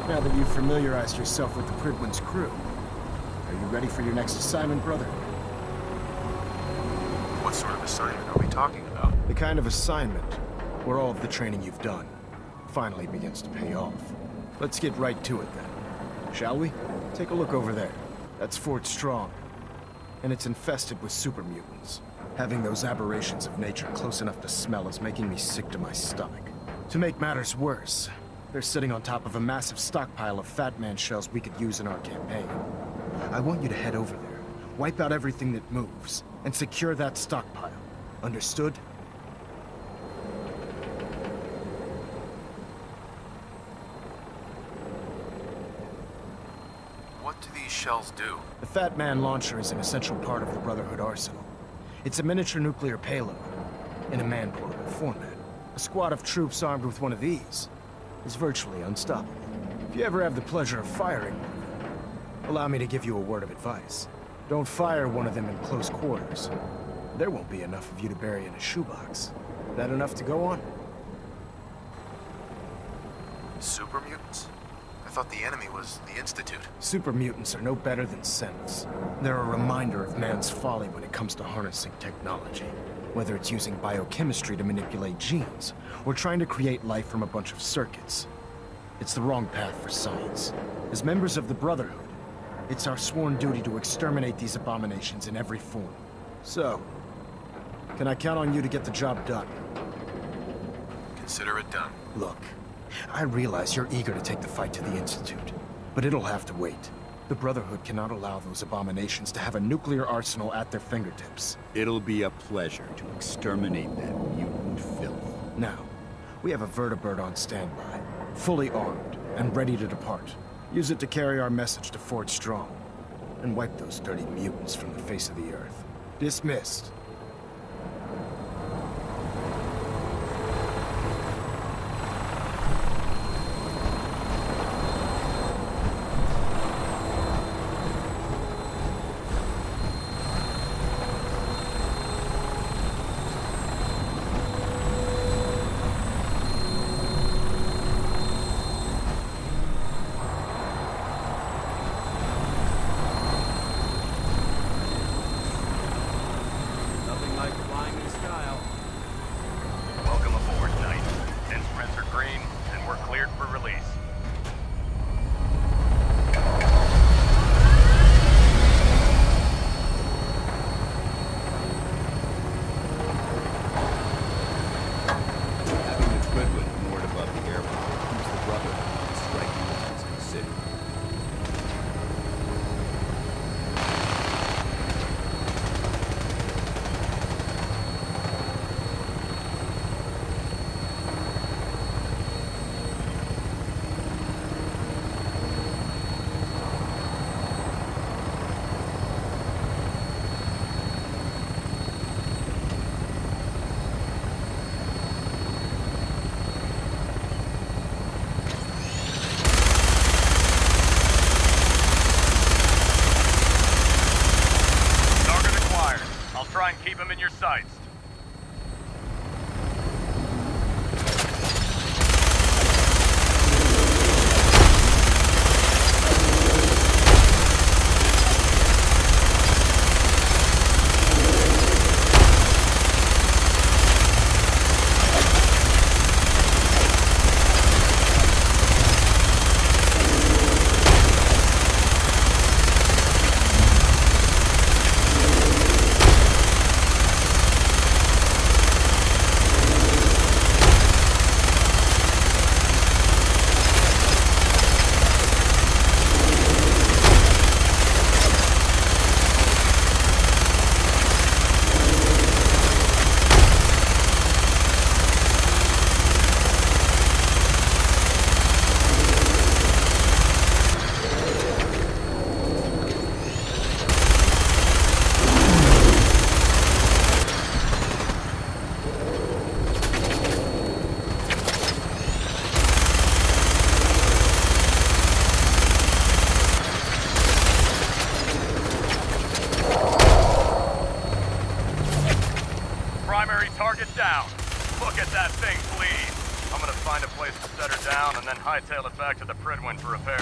Now that you've familiarized yourself with the Prydwen's crew, are you ready for your next assignment, brother? What sort of assignment are we talking about? The kind of assignment where all of the training you've done finally begins to pay off. Let's get right to it then, shall we? Take a look over there. That's Fort Strong, and it's infested with super mutants. Having those aberrations of nature close enough to smell is making me sick to my stomach. To make matters worse, they're sitting on top of a massive stockpile of Fat Man shells we could use in our campaign. I want you to head over there, wipe out everything that moves, and secure that stockpile. Understood? What do these shells do? The Fat Man launcher is an essential part of the Brotherhood arsenal. It's a miniature nuclear payload in a man-portable format. A squad of troops armed with one of these is virtually unstoppable. If you ever have the pleasure of firing one, allow me to give you a word of advice. Don't fire one of them in close quarters. There won't be enough of you to bury in a shoebox. That enough to go on? Super mutants? I thought the enemy was the Institute. Super mutants are no better than synths. They're a reminder of man's folly when it comes to harnessing technology. Whether it's using biochemistry to manipulate genes, or trying to create life from a bunch of circuits. It's the wrong path for science. As members of the Brotherhood, it's our sworn duty to exterminate these abominations in every form. So, can I count on you to get the job done? Consider it done. Look, I realize you're eager to take the fight to the Institute, but it'll have to wait. The Brotherhood cannot allow those abominations to have a nuclear arsenal at their fingertips. It'll be a pleasure to exterminate that mutant filth. Now, we have a vertibird on standby, fully armed and ready to depart. Use it to carry our message to Fort Strong, and wipe those dirty mutants from the face of the earth. Dismissed. Keep them in your sights. Hightail it back to the Prydwen for repairs.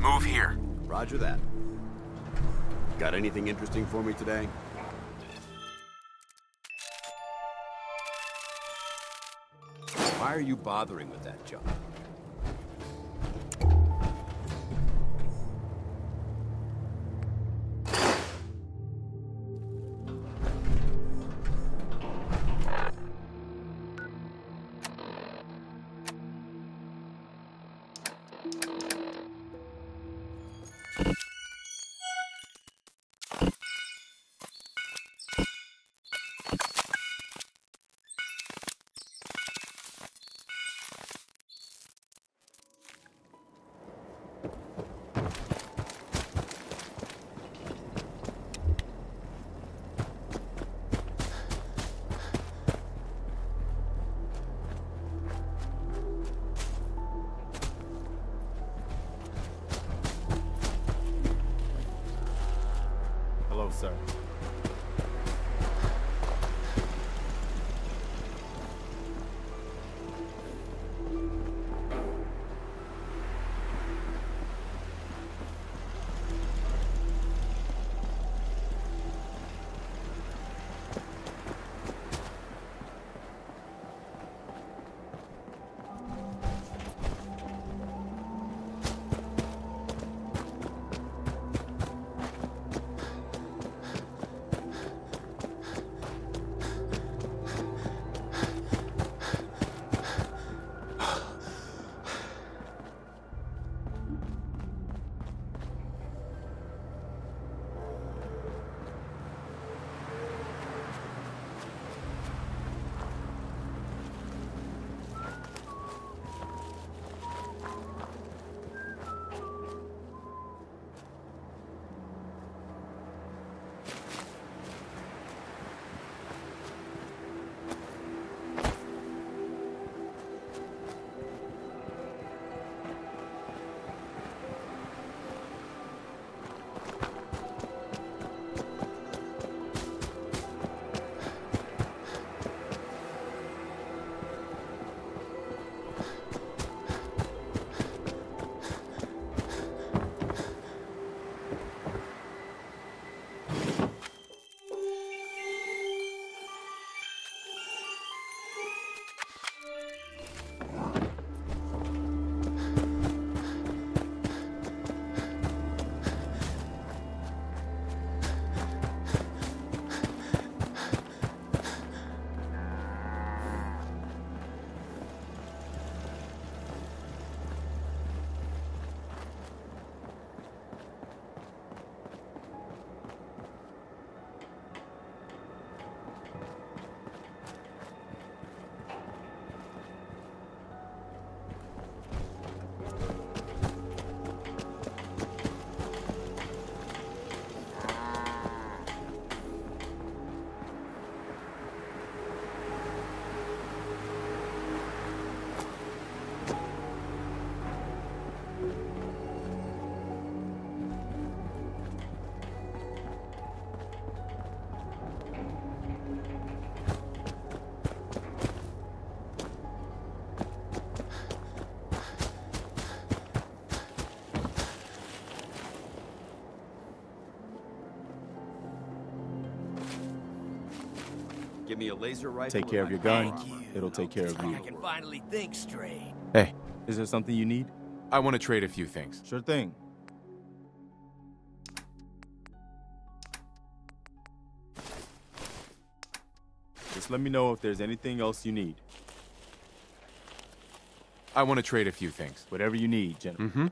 Move here. Roger that. Got anything interesting for me today? Why are you bothering with that junk? Hello, sir. Give me a laser rifle. Take care of your gun. It'll take care of you. I can finally think straight. Hey, Is there something you need? I want to trade a few things. Sure thing. Just let me know if there's anything else you need. I want to trade a few things. Whatever you need, gentlemen. Mm-hmm.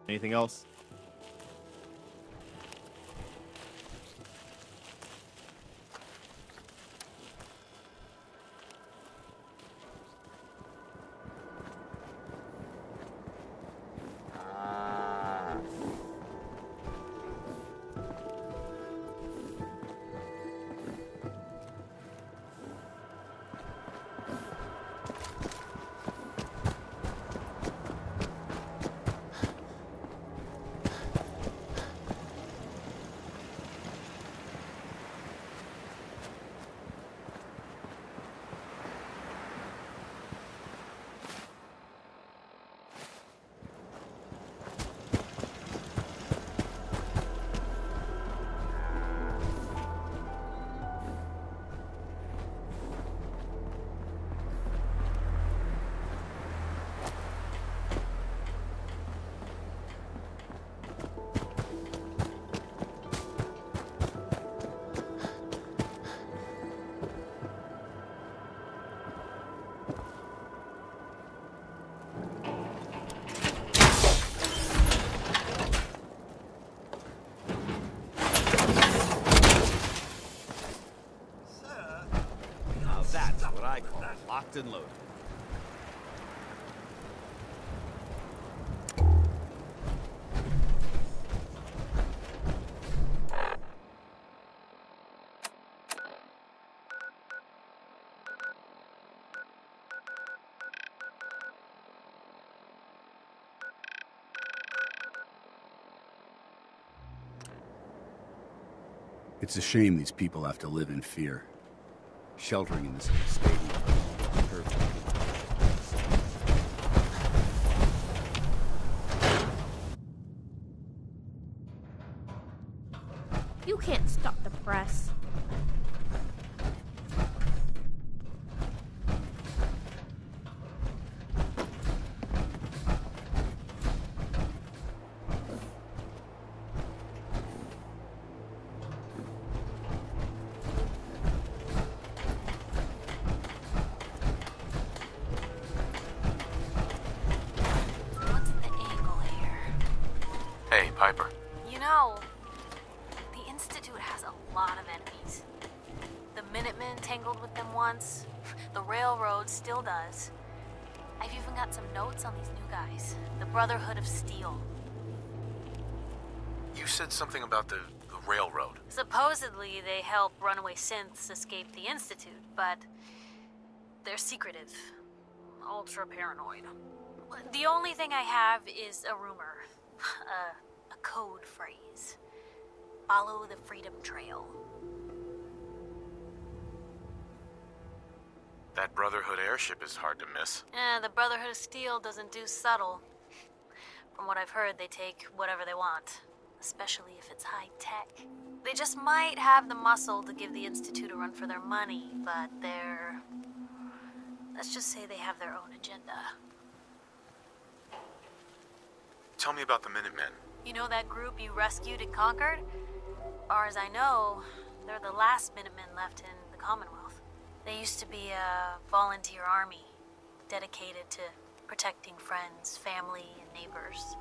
Anything else? Locked and loaded. It's a shame these people have to live in fear. Sheltering in this stadium. Perfect. You can't stop the press. Piper. You know, the Institute has a lot of enemies. The Minutemen tangled with them once. The Railroad still does. I've even got some notes on these new guys. The Brotherhood of Steel. You said something about the Railroad. Supposedly, they help runaway synths escape the Institute, but they're secretive. Ultra paranoid. The only thing I have is a rumor. A code phrase. Follow the Freedom Trail. That Brotherhood airship is hard to miss. The Brotherhood of Steel doesn't do subtle. From what I've heard, they take whatever they want. Especially if it's high-tech. They just might have the muscle to give the Institute a run for their money, but they're... let's just say they have their own agenda. Tell me about the Minutemen. You know that group you rescued and conquered? Far as I know, they're the last Minutemen left in the Commonwealth. They used to be a volunteer army, dedicated to protecting friends, family, and neighbors.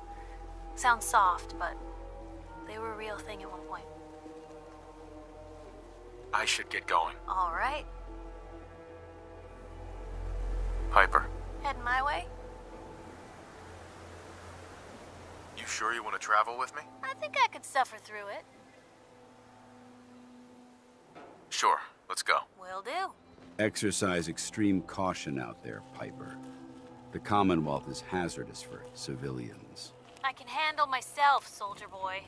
Sounds soft, but they were a real thing at one point. I should get going. All right. Piper. Heading my way? You sure you want to travel with me? I think I could suffer through it. Sure, let's go. Will do. Exercise extreme caution out there, Piper. The Commonwealth is hazardous for civilians. I can handle myself, soldier boy.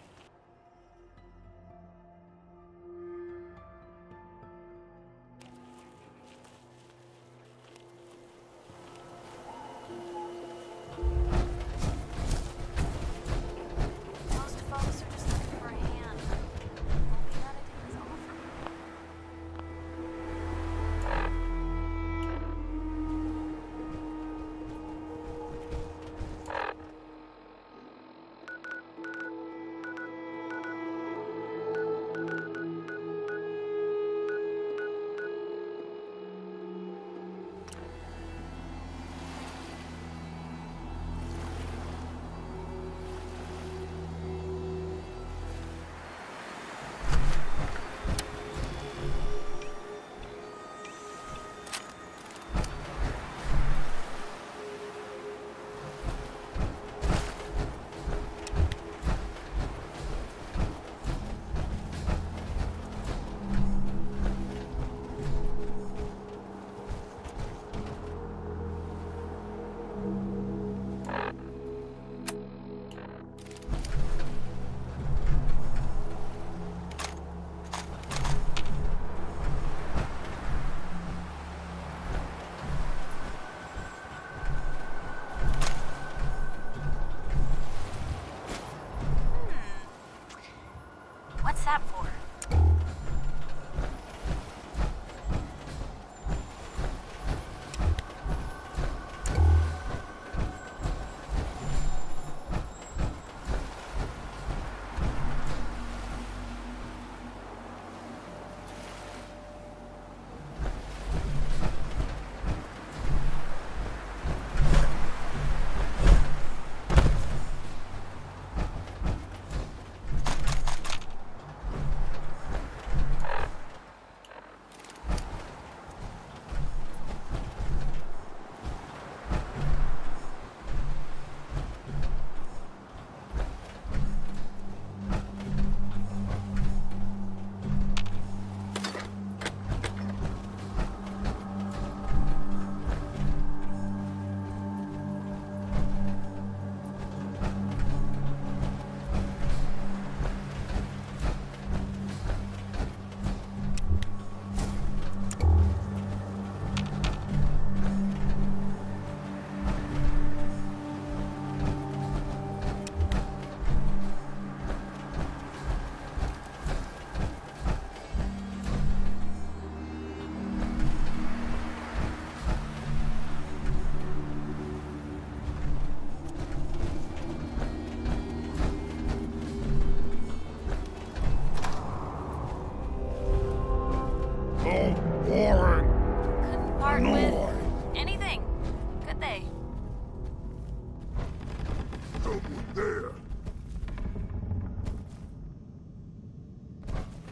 there?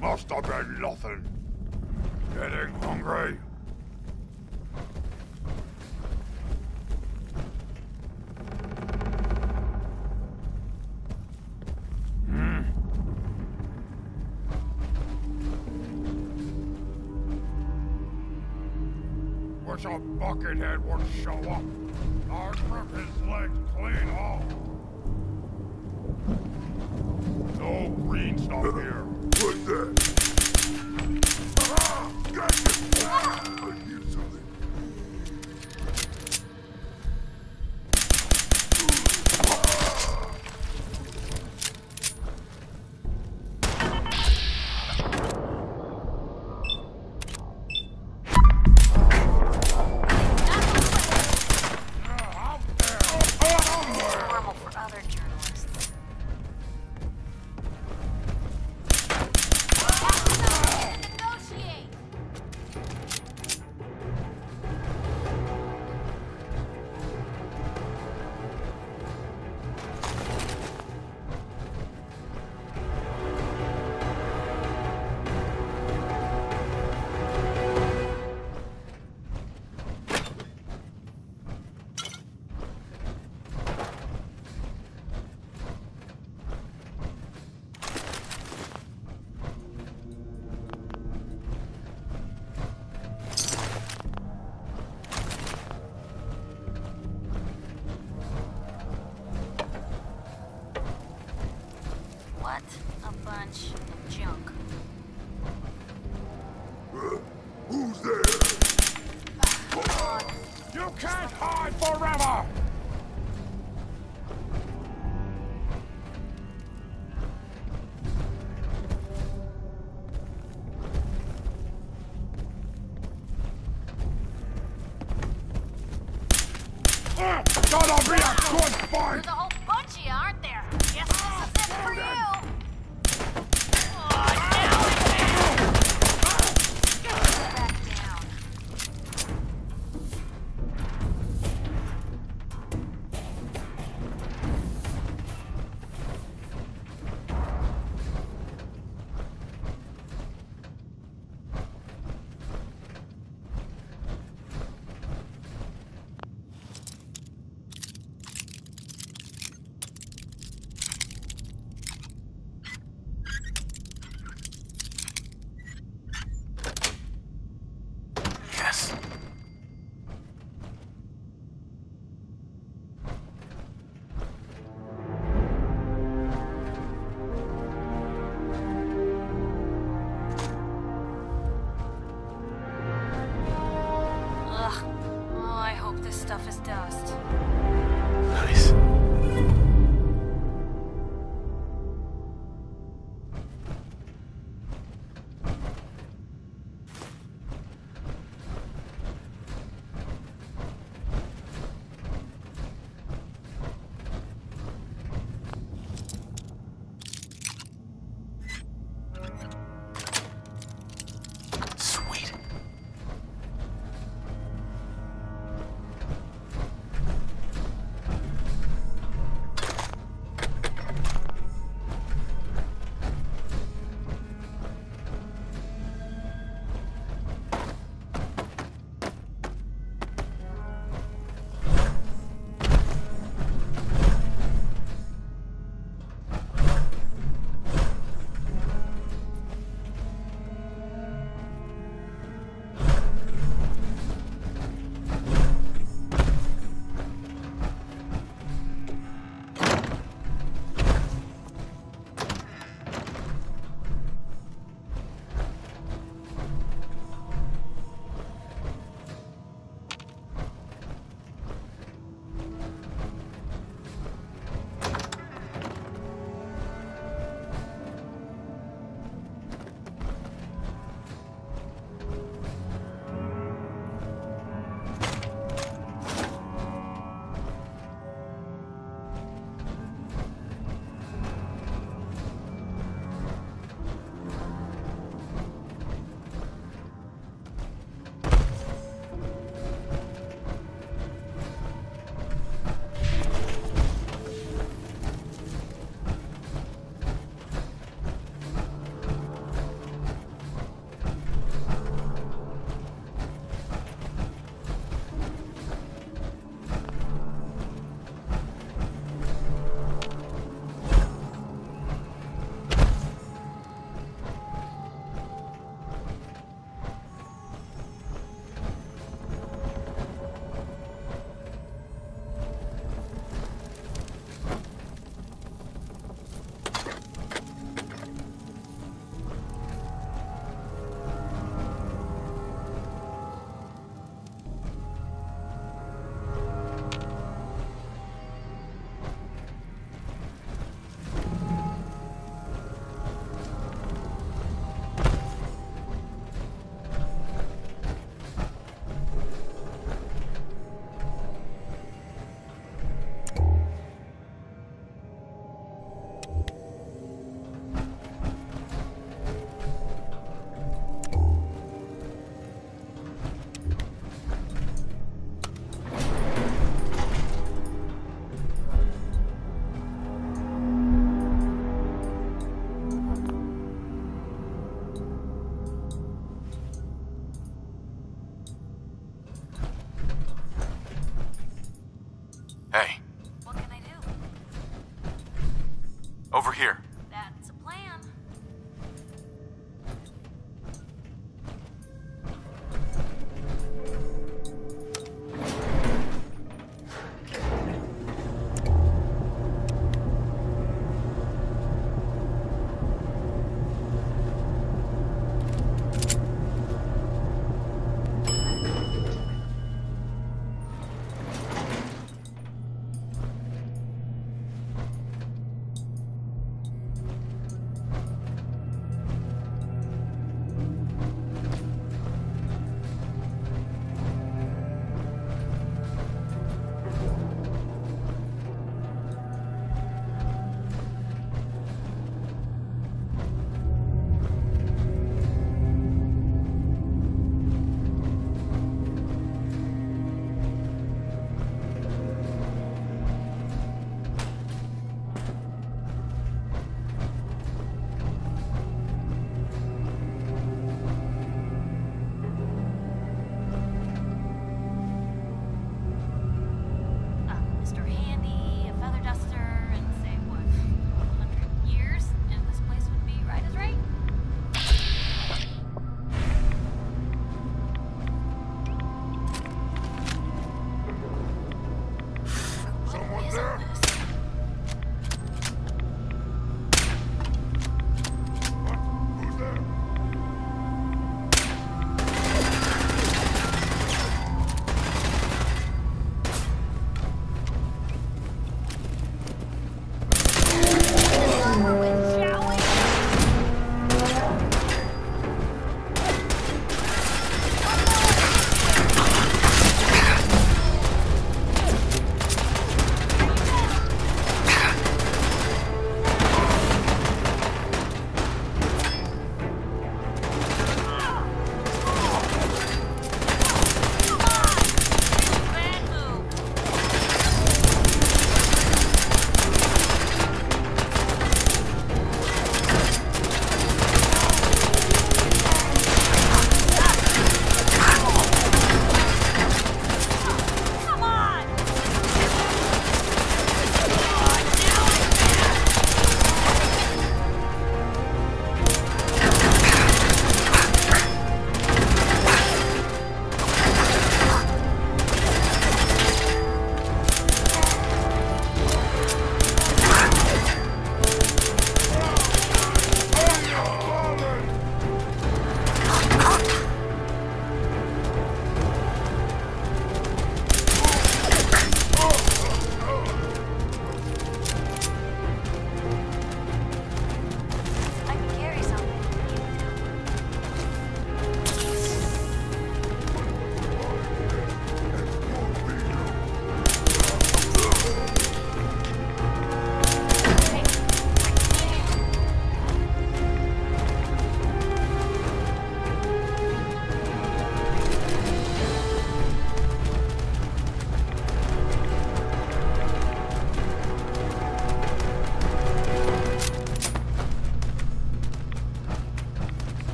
Must have been nothing. Getting hungry? Wish a buckethead would show up. I'd rip his legs clean off. No green stuff here. What's that? Gotcha! I hear something. Who's there? You can't hide forever! Gonna be a good fight! There's a whole bunch of you, aren't there? Guess this is it for you! Stuff is dust. Nice. Over here. That's a plan.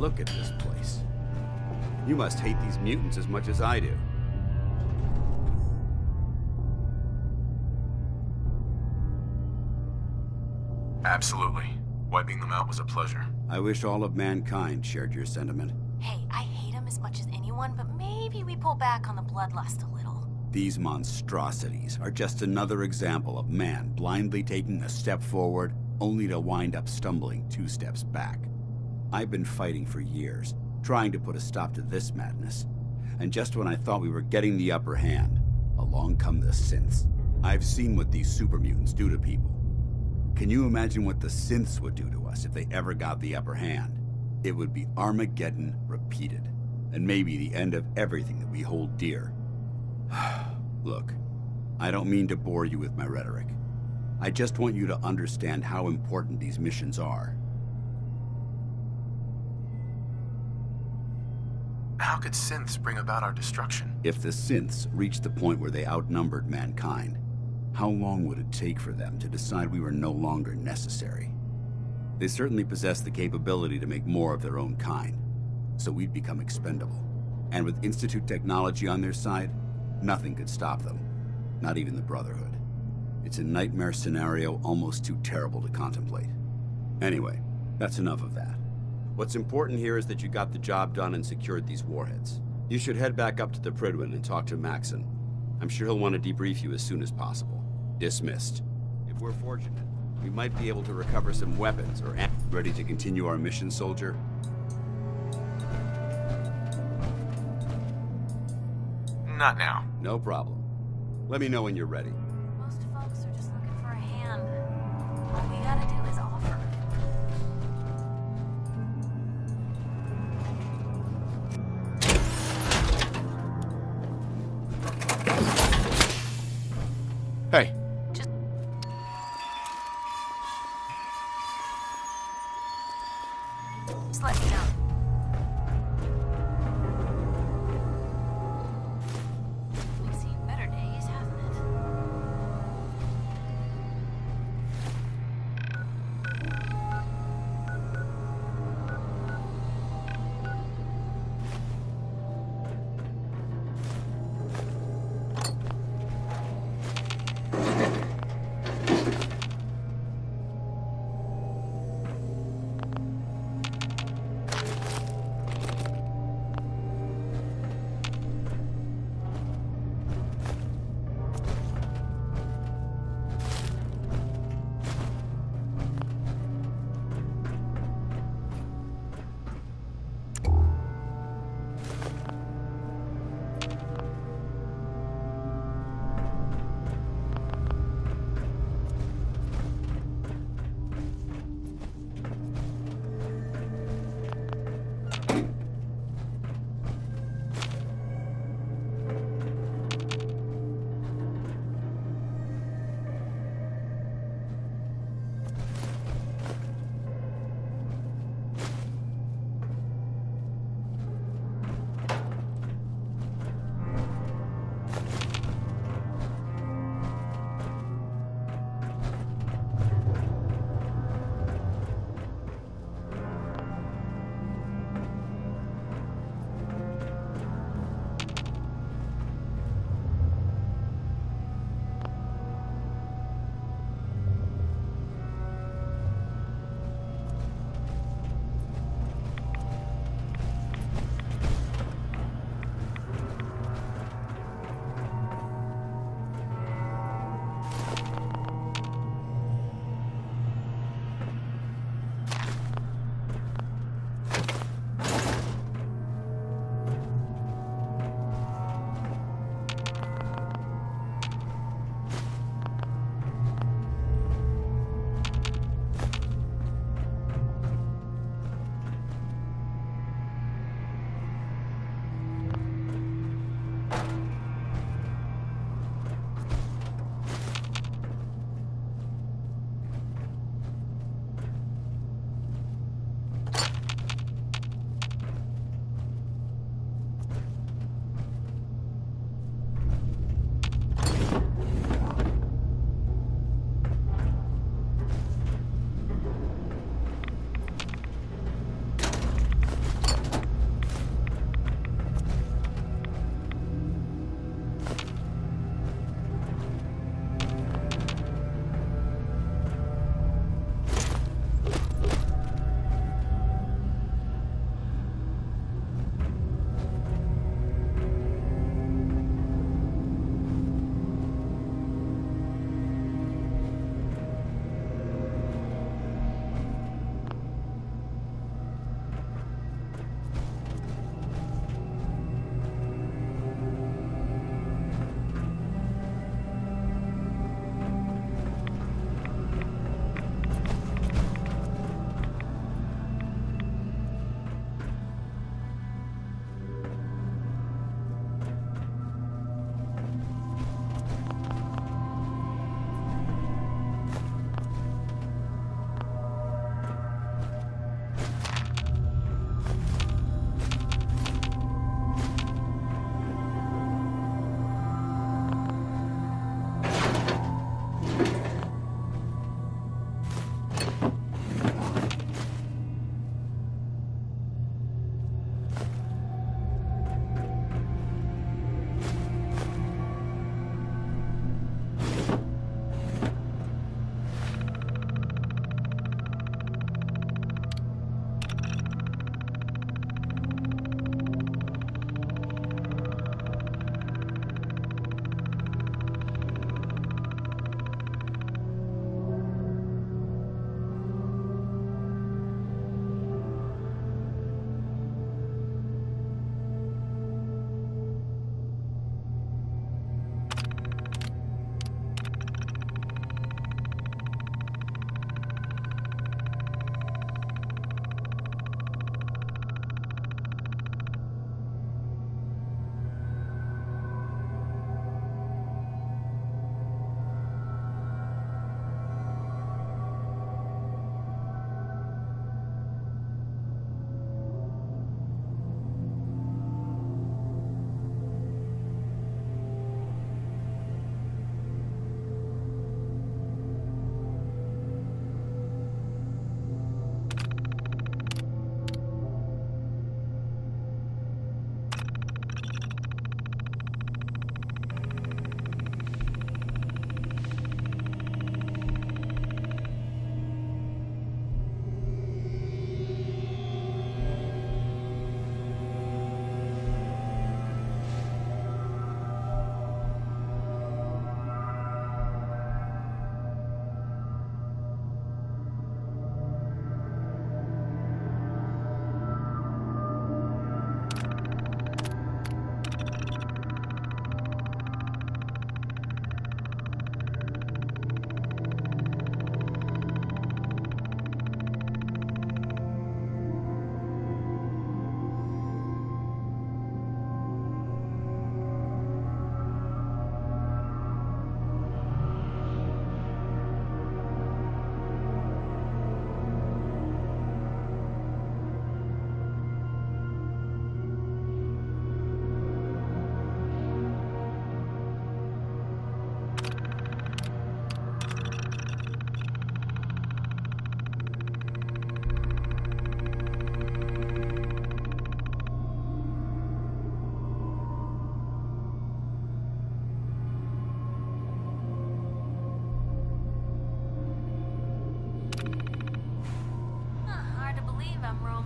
look at this place. You must hate these mutants as much as I do. Absolutely. Wiping them out was a pleasure. I wish all of mankind shared your sentiment. Hey, I hate him as much as anyone, but maybe we pull back on the bloodlust a little. These monstrosities are just another example of man blindly taking a step forward, only to wind up stumbling 2 steps back. I've been fighting for years, trying to put a stop to this madness. And just when I thought we were getting the upper hand, along come the synths. I've seen what these super mutants do to people. Can you imagine what the synths would do to us if they ever got the upper hand? It would be Armageddon repeated, and maybe the end of everything that we hold dear. Look, I don't mean to bore you with my rhetoric. I just want you to understand how important these missions are. How could synths bring about our destruction? If the synths reached the point where they outnumbered mankind, how long would it take for them to decide we were no longer necessary? They certainly possess the capability to make more of their own kind, so we'd become expendable. And with Institute technology on their side, nothing could stop them, not even the Brotherhood. It's a nightmare scenario almost too terrible to contemplate. Anyway, that's enough of that. What's important here is that you got the job done and secured these warheads. You should head back up to the Prydwen and talk to Maxon. I'm sure he'll want to debrief you as soon as possible. Dismissed. If we're fortunate, we might be able to recover some weapons or ammo. Ready to continue our mission, soldier? Not now. No problem. Let me know when you're ready. Most folks are just looking for a hand. All we gotta do is offer. Hey. Just let me know. We've seen better days, hasn't it?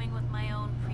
rooming with my own